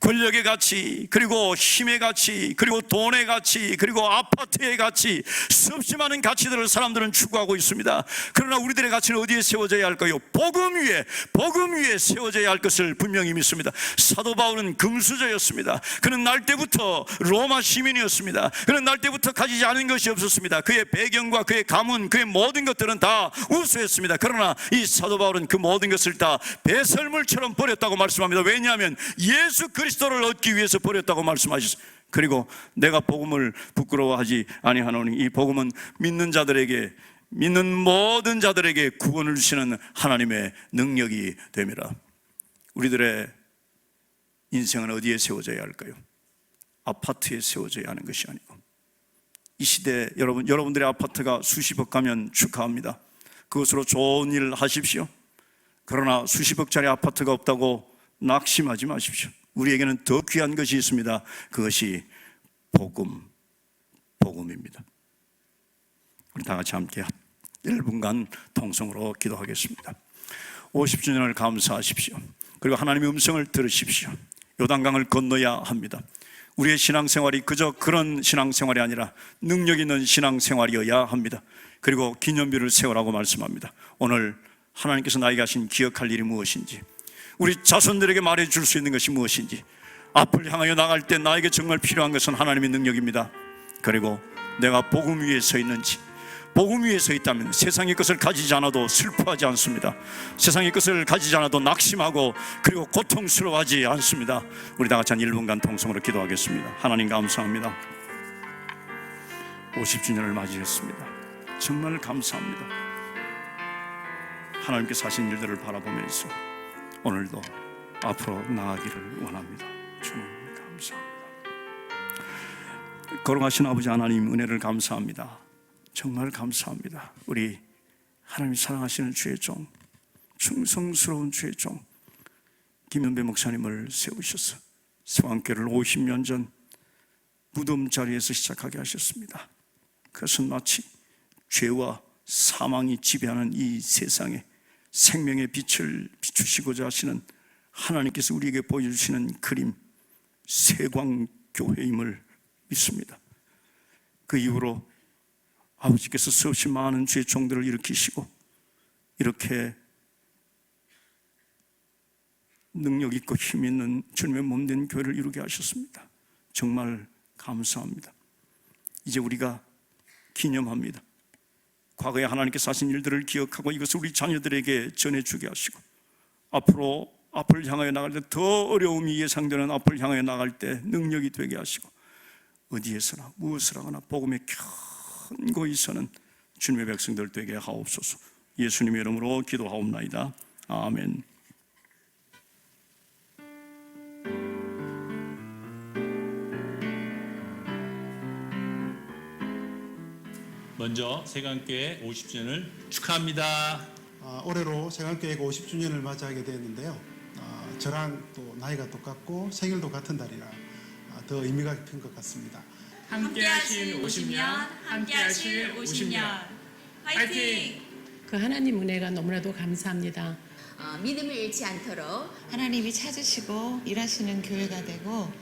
권력의 가치, 그리고 힘의 가치, 그리고 돈의 가치, 그리고 아파트의 가치, 수없이 많은 가치들을 사람들은 추구하고 있습니다. 그러나 우리들의 가치는 어디에 세워져야 할까요? 복음 위에 세워져야 할 것을 분명히 믿습니다. 사도 바울은 금수저였습니다. 그는 날 때부터 로마 시민이었습니다. 그는 날 때부터 가지지 않은 것이 없었습니다. 그의 배경과 그의 가문, 그의 모든 것들은 다 우수했습니다. 그러나 이 사도 바울은 그 모든 것을 다 배설물처럼 버렸다고 말씀합니다. 왜냐하면 예수 그리스도를 얻기 위해서 버렸다고 말씀하셨어요. 그리고 내가 복음을 부끄러워하지 아니하노니 이 복음은 믿는 모든 자들에게 구원을 주시는 하나님의 능력이 됨이라. 우리들의 인생은 어디에 세워져야 할까요? 아파트에 세워져야 하는 것이 아니고, 이 시대에 여러분들의 아파트가 수십억 가면 축하합니다. 그것으로 좋은 일 하십시오. 그러나 수십억짜리 아파트가 없다고 낙심하지 마십시오. 우리에게는 더 귀한 것이 있습니다. 그것이 복음입니다. 우리 다 같이 함께 1분간 통성으로 기도하겠습니다. 50주년을 감사하십시오. 그리고 하나님의 음성을 들으십시오. 요단강을 건너야 합니다. 우리의 신앙생활이 그저 그런 신앙생활이 아니라 능력 있는 신앙생활이어야 합니다. 그리고 기념비를 세우라고 말씀합니다. 오늘 하나님께서 나에게 하신 기억할 일이 무엇인지, 우리 자손들에게 말해줄 수 있는 것이 무엇인지, 앞을 향하여 나갈 때 나에게 정말 필요한 것은 하나님의 능력입니다. 그리고 내가 복음 위에 서 있는지, 복음 위에 서 있다면 세상의 것을 가지지 않아도 슬퍼하지 않습니다. 세상의 것을 가지지 않아도 낙심하고 그리고 고통스러워하지 않습니다. 우리 다 같이 한 1분간 통성으로 기도하겠습니다. 하나님 감사합니다. 50주년을 맞이했습니다. 정말 감사합니다. 하나님께서 하신 일들을 바라보면서 오늘도 앞으로 나아가기를 원합니다. 주님 감사합니다. 걸어가신 아버지 하나님 은혜를 감사합니다. 정말 감사합니다. 우리 하나님 사랑하시는 주의 종, 충성스러운 주의 종 김현배 목사님을 세우셔서 세왕교회를 50년 전 무덤 자리에서 시작하게 하셨습니다. 그것은 마치 죄와 사망이 지배하는 이 세상에 생명의 빛을 비추시고자 하시는 하나님께서 우리에게 보여주시는 그림, 세광교회임을 믿습니다. 그 이후로 아버지께서 수없이 많은 주의 종들을 일으키시고 이렇게 능력 있고 힘 있는 주님의 몸된 교회를 이루게 하셨습니다. 정말 감사합니다. 이제 우리가 기념합니다. 과거에 하나님께서 하신 일들을 기억하고 이것을 우리 자녀들에게 전해주게 하시고 앞으로 앞을 향하여 나갈 때 더 어려움이 예상되는 앞을 향하여 나갈 때 능력이 되게 하시고 어디에서나 무엇을 하거나 복음의 큰 곳에서는 주님의 백성들 되게 하옵소서. 예수님의 이름으로 기도하옵나이다. 아멘. 먼저 세강교회 50주년을 축하합니다. 올해로 세강교회가 50주년을 맞이하게 되었는데요. 저랑 또 나이가 똑같고 생일도 같은 달이라 더 의미가 깊은 것 같습니다. 함께하실 50년, 함께하실 50년, 화이팅! 그 하나님 은혜가 너무나도 감사합니다. 믿음을 잃지 않도록 하나님이 찾으시고 일하시는 교회가 되고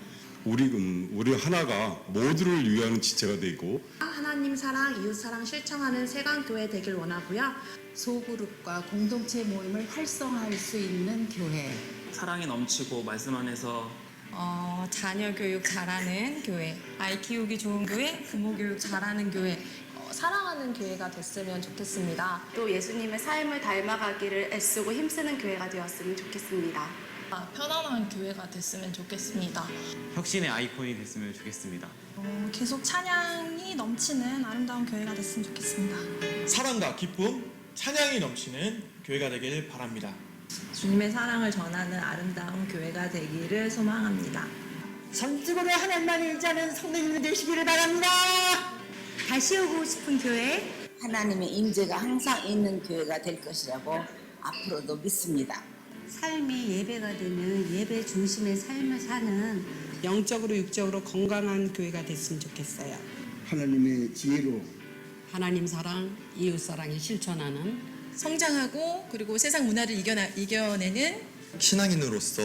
우리 하나가 모두를 위하는 지체가 되고 하나님 사랑, 이웃 사랑 실천하는 세강교회 되길 원하고요. 소그룹과 공동체 모임을 활성화할 수 있는 교회. 사랑이 넘치고 말씀 안에서 자녀 교육 잘하는 교회, 아이 키우기 좋은 교회, 부모 교육 잘하는 교회, 사랑하는 교회가 됐으면 좋겠습니다. 또 예수님의 삶을 닮아가기를 애쓰고 힘쓰는 교회가 되었으면 좋겠습니다. 편안한 교회가 됐으면 좋겠습니다. 혁신의 아이콘이 됐으면 좋겠습니다. 계속 찬양이 넘치는 아름다운 교회가 됐으면 좋겠습니다. 사랑과 기쁨, 찬양이 넘치는 교회가 되길 바랍니다. 주님의 사랑을 전하는 아름다운 교회가 되기를 소망합니다. 전적으로 하나님만 의지하는 성도님들 되시기를 바랍니다. 다시 오고 싶은 교회, 하나님의 임재가 항상 있는 교회가 될 것이라고 앞으로도 믿습니다. 삶이 예배가 되는 예배 중심의 삶을 사는 영적으로 육적으로 건강한 교회가 됐으면 좋겠어요. 하나님의 지혜로 하나님 사랑, 이웃 사랑이 실천하는 성장하고 그리고 세상 문화를 이겨내는 신앙인으로서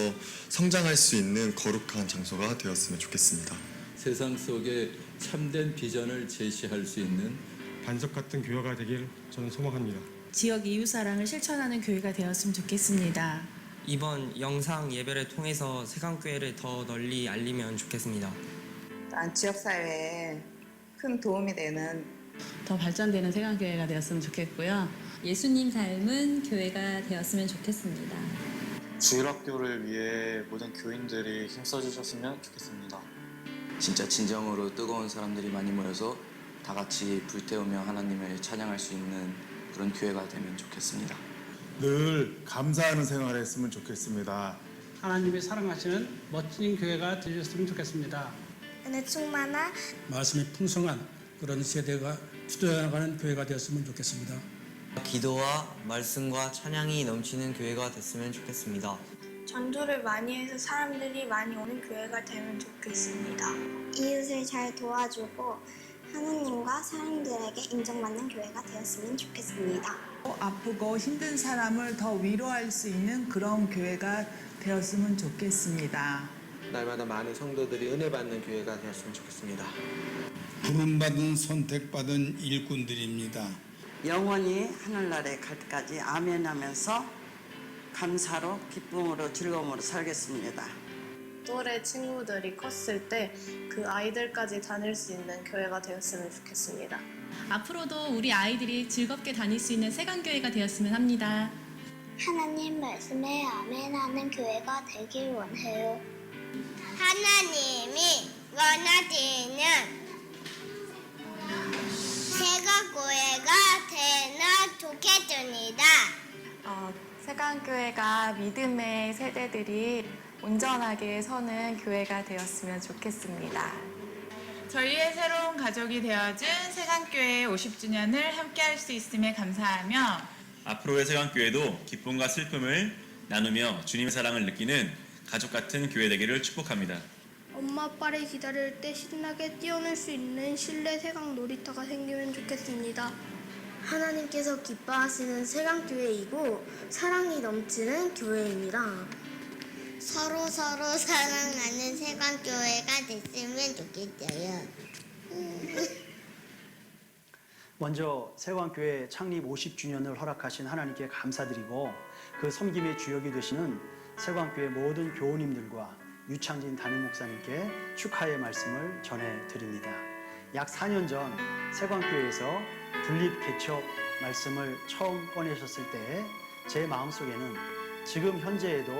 성장할 수 있는 거룩한 장소가 되었으면 좋겠습니다. 세상 속에 참된 비전을 제시할 수 있는 반석 같은 교회가 되길 저는 소망합니다. 지역 이웃 사랑을 실천하는 교회가 되었으면 좋겠습니다. 이번 영상 예배를 통해서 세강교회를 더 널리 알리면 좋겠습니다. 지역사회에 큰 도움이 되는 더 발전되는 세강교회가 되었으면 좋겠고요. 예수님 삶은 교회가 되었으면 좋겠습니다. 주일학교를 위해 모든 교인들이 힘써주셨으면 좋겠습니다. 진짜 진정으로 뜨거운 사람들이 많이 모여서 다 같이 불태우며 하나님을 찬양할 수 있는 그런 교회가 되면 좋겠습니다. 늘 감사하는 생활을 했으면 좋겠습니다. 하나님이 사랑하시는 멋진 교회가 되셨으면 좋겠습니다. 은혜 충만한 말씀이 풍성한 그런 세대가 투자해나가는 교회가 되었으면 좋겠습니다. 기도와 말씀과 찬양이 넘치는 교회가 됐으면 좋겠습니다. 전도를 많이 해서 사람들이 많이 오는 교회가 되면 좋겠습니다. 이웃을 잘 도와주고 하나님과 사람들에게 인정받는 교회가 되었으면 좋겠습니다. 아프고 힘든 사람을 더 위로할 수 있는 그런 교회가 되었으면 좋겠습니다. 날마다 많은 성도들이 은혜 받는 교회가 되었으면 좋겠습니다. 부름받은 선택받은 일꾼들입니다. 영원히 하늘나라에 갈 때까지 아멘 하면서 감사로 기쁨으로 즐거움으로 살겠습니다. 또래 친구들이 컸을 때 그 아이들까지 다닐 수 있는 교회가 되었으면 좋겠습니다. 앞으로도 우리 아이들이 즐겁게 다닐 수 있는 세강교회가 되었으면 합니다. 하나님 말씀에 아멘하는 교회가 되길 원해요. 하나님이 원하시는 세강교회가 되면 좋겠습니다. 세강교회가 믿음의 세대들이 온전하게 서는 교회가 되었으면 좋겠습니다. 저희의 새로운 가족이 되어준 세강교회 50주년을 함께할 수 있음에 감사하며 앞으로의 세강교회도 기쁨과 슬픔을 나누며 주님의 사랑을 느끼는 가족 같은 교회 되기를 축복합니다. 엄마 아빠를 기다릴 때 신나게 뛰어놀 수 있는 실내 세강 놀이터가 생기면 좋겠습니다. 하나님께서 기뻐하시는 세강교회이고 사랑이 넘치는 교회입니다. 서로 사랑하는 세강교회가 됐으면 좋겠어요. 먼저 세광교회 창립 50주년을 허락하신 하나님께 감사드리고 그 섬김의 주역이 되시는 세광교회 모든 교우님들과 유창진 담임 목사님께 축하의 말씀을 전해드립니다. 약 4년 전 세광교회에서 분립 개척 말씀을 처음 꺼내셨을 때 제 마음속에는 지금 현재에도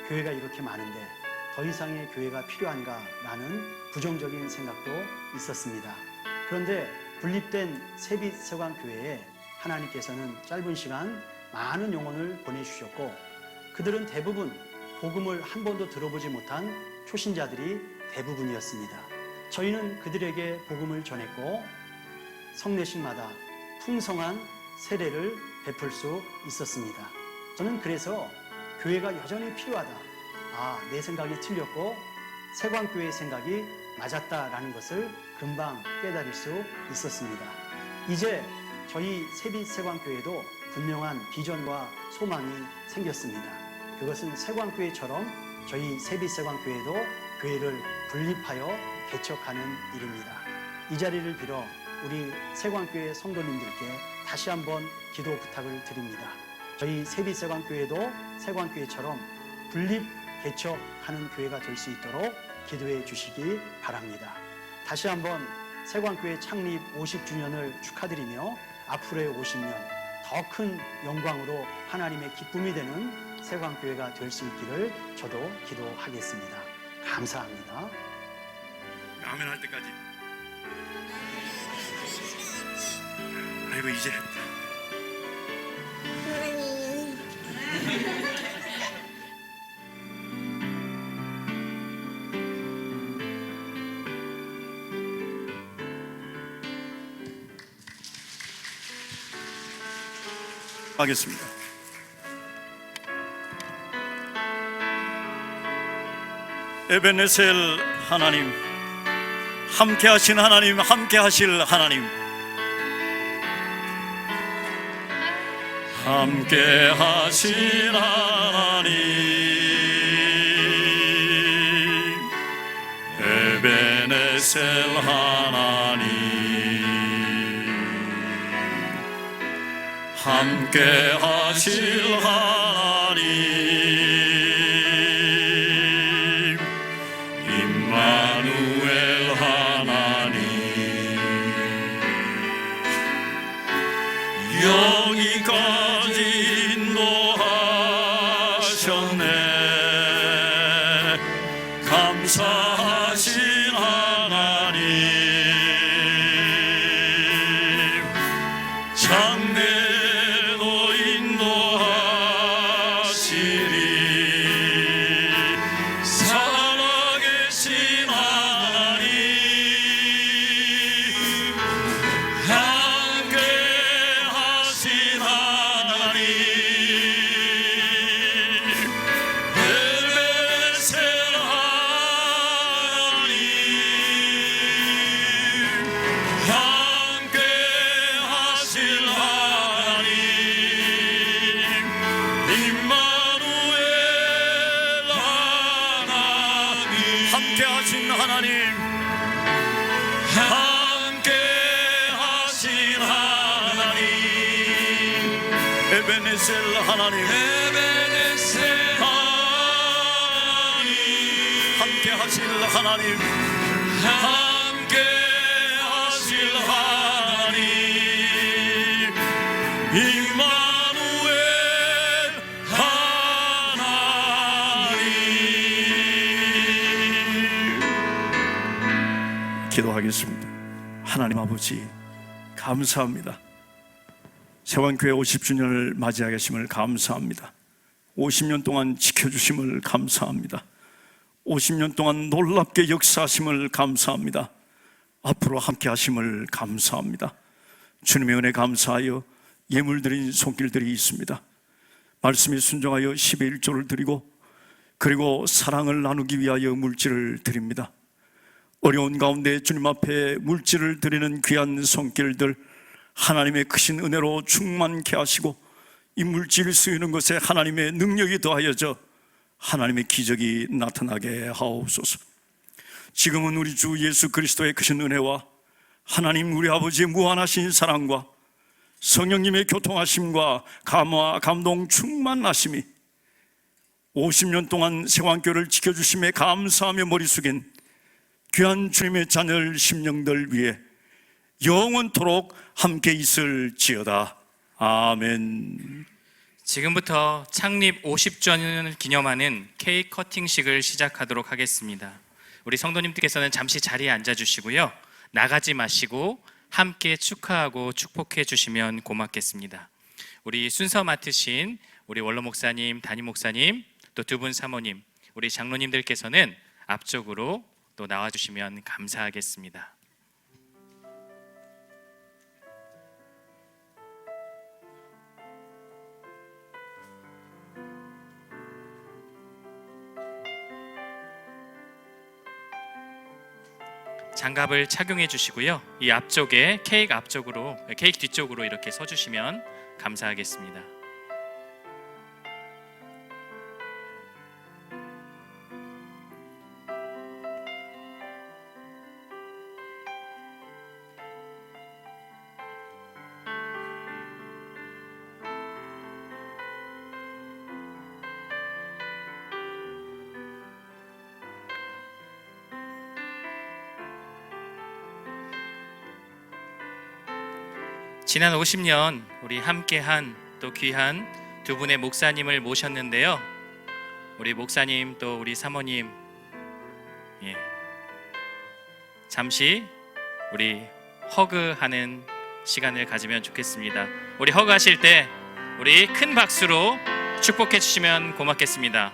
교회가 이렇게 많은데 더 이상의 교회가 필요한가라는 부정적인 생각도 있었습니다. 그런데 분립된 세빛세광교회에 하나님께서는 짧은 시간 많은 영혼을 보내주셨고 그들은 대부분 복음을 한 번도 들어보지 못한 초신자들이 대부분이었습니다. 저희는 그들에게 복음을 전했고 성례식마다 풍성한 세례를 베풀 수 있었습니다. 저는 그래서 교회가 여전히 필요하다. 내 생각이 틀렸고 세광교회의 생각이 맞았다라는 것을 금방 깨달을 수 있었습니다. 이제 저희 세빛세광교회도 분명한 비전과 소망이 생겼습니다. 그것은 세광교회처럼 저희 세빛세광교회도 교회를 분립하여 개척하는 일입니다. 이 자리를 빌어 우리 세광교회 성도님들께 다시 한번 기도 부탁을 드립니다. 저희 세빛세광교회도 세광교회처럼 분립 개척하는 교회가 될 수 있도록 기도해 주시기 바랍니다. 다시 한번 세광교회 창립 50주년을 축하드리며 앞으로의 50년 더 큰 영광으로 하나님의 기쁨이 되는 세광교회가 될 수 있기를 저도 기도하겠습니다. 감사합니다. 아멘 할 때까지. 아이고 이제 했다. 하겠습니다. 에베네셀 하나님, 함께 하신 하나님, 함께 하실 하나님, 함께 하신 하나님, 에베네셀 하나님, 함께 하실 하나님, 임마누엘 하나님, 여기까지 인도하셨네. 감사하신 하나님, 장래도 인도하시리. 살아계신 하나님, 함께 하신 하나님, 에베네셀 하나님, 함께 하실 하나님, 임마누엘 하나님, 함께 하신 하나님, 함께 하신 하나님, 에베네셀 하나님, 에베네셀 하나님, 함께 하실 하나님, 함께 하실 하나님, 임마누엘 하나님. 기도하겠습니다. 하나님 아버지, 감사합니다. 세원교회 50주년을 맞이하게 하심을 감사합니다. 50년 동안 지켜주심을 감사합니다. 50년 동안 놀랍게 역사하심을 감사합니다. 앞으로 함께 하심을 감사합니다. 주님의 은혜 감사하여 예물 드린 손길들이 있습니다. 말씀에 순종하여 10의 1조를 드리고, 그리고 사랑을 나누기 위하여 물질을 드립니다. 어려운 가운데 주님 앞에 물질을 드리는 귀한 손길들, 하나님의 크신 은혜로 충만케 하시고 이 물질을 쓰이는 것에 하나님의 능력이 더하여져 하나님의 기적이 나타나게 하옵소서. 지금은 우리 주 예수 그리스도의 크신 은혜와 하나님 우리 아버지의 무한하신 사랑과 성령님의 교통하심과 감화 감동 충만하심이 50년 동안 세왕교를 지켜주심에 감사하며 머리 숙인 귀한 주님의 자녀 심령들 위해 영원토록 함께 있을지어다. 아멘. 지금부터 창립 50주년을 기념하는 케이크 커팅식을 시작하도록 하겠습니다. 우리 성도님들께서는 잠시 자리에 앉아주시고요, 나가지 마시고 함께 축하하고 축복해 주시면 고맙겠습니다. 우리 순서 맡으신 우리 원로 목사님, 담임 목사님, 또 두 분 사모님, 우리 장로님들께서는 앞쪽으로 또 나와주시면 감사하겠습니다. 장갑을 착용해 주시고요, 이 앞쪽에 케이크 앞쪽으로, 케이크 뒤쪽으로 이렇게 서주시면 감사하겠습니다. 지난 50년 우리 함께한 또 귀한 두 분의 목사님을 모셨는데요, 우리 목사님 또 우리 사모님, 잠시 우리 허그하는 시간을 가지면 좋겠습니다. 우리 허그하실 때 우리 큰 박수로 축복해 주시면 고맙겠습니다.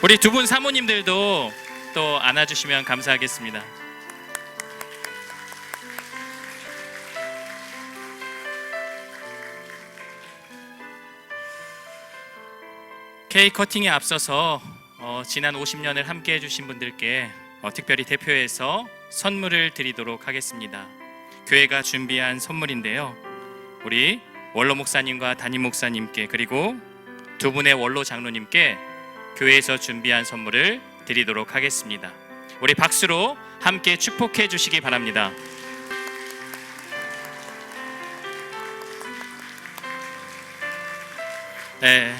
우리 두 분 사모님들도 또 안아주시면 감사하겠습니다. 케이크 커팅에 앞서서 지난 50년을 함께 해주신 분들께 특별히 대표해서 선물을 드리도록 하겠습니다. 교회가 준비한 선물인데요. 우리 원로 목사님과 담임 목사님께 그리고 두 분의 원로 장로님께 교회에서 준비한 선물을 드리도록 하겠습니다. 우리 박수로 함께 축복해 주시기 바랍니다. 네.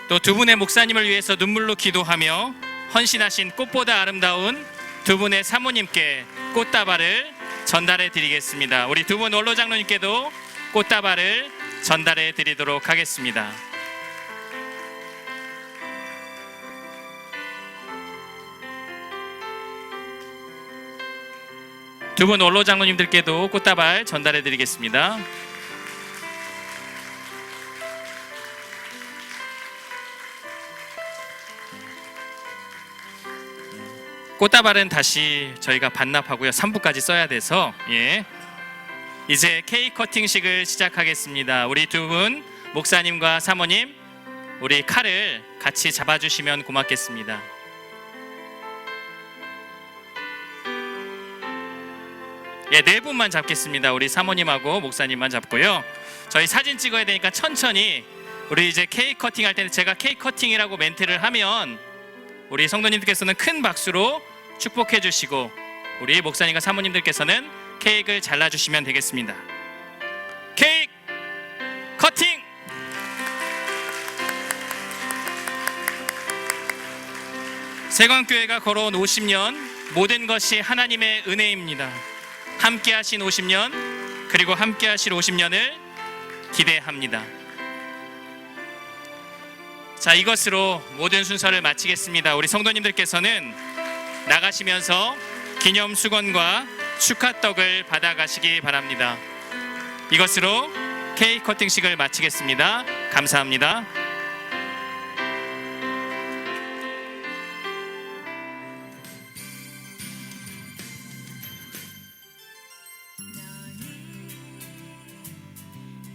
또 두 분의 목사님을 위해서 눈물로 기도하며 헌신하신 꽃보다 아름다운 두 분의 사모님께 꽃다발을 전달해 드리겠습니다. 우리 두 분 원로 장로님께도 꽃다발을 전달해 드리도록 하겠습니다. 두 분 원로 장로님들께도 꽃다발 전달해 드리겠습니다. 꽃다발은 다시 저희가 반납하고요. 3부까지 써야 돼서 이제 케이크 커팅식을 시작하겠습니다. 우리 두 분 목사님과 사모님 우리 칼을 같이 잡아주시면 고맙겠습니다. 네 분만 잡겠습니다. 우리 사모님하고 목사님만 잡고요. 저희 사진 찍어야 되니까 천천히 우리 이제 케이크 커팅 할 때는 제가 케이크 커팅이라고 멘트를 하면 우리 성도님들께서는 큰 박수로 축복해 주시고 우리 목사님과 사모님들께서는 케이크를 잘라주시면 되겠습니다. 케이크 커팅! 세광교회가 걸어온 50년 모든 것이 하나님의 은혜입니다. 함께 하신 50년 그리고 함께 하실 50년을 기대합니다. 자, 이것으로 모든 순서를 마치겠습니다. 우리 성도님들께서는 나가시면서 기념 수건과 축하떡을 받아가시기 바랍니다. 이것으로 케이크 커팅식을 마치겠습니다. 감사합니다.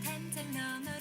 단장 넘어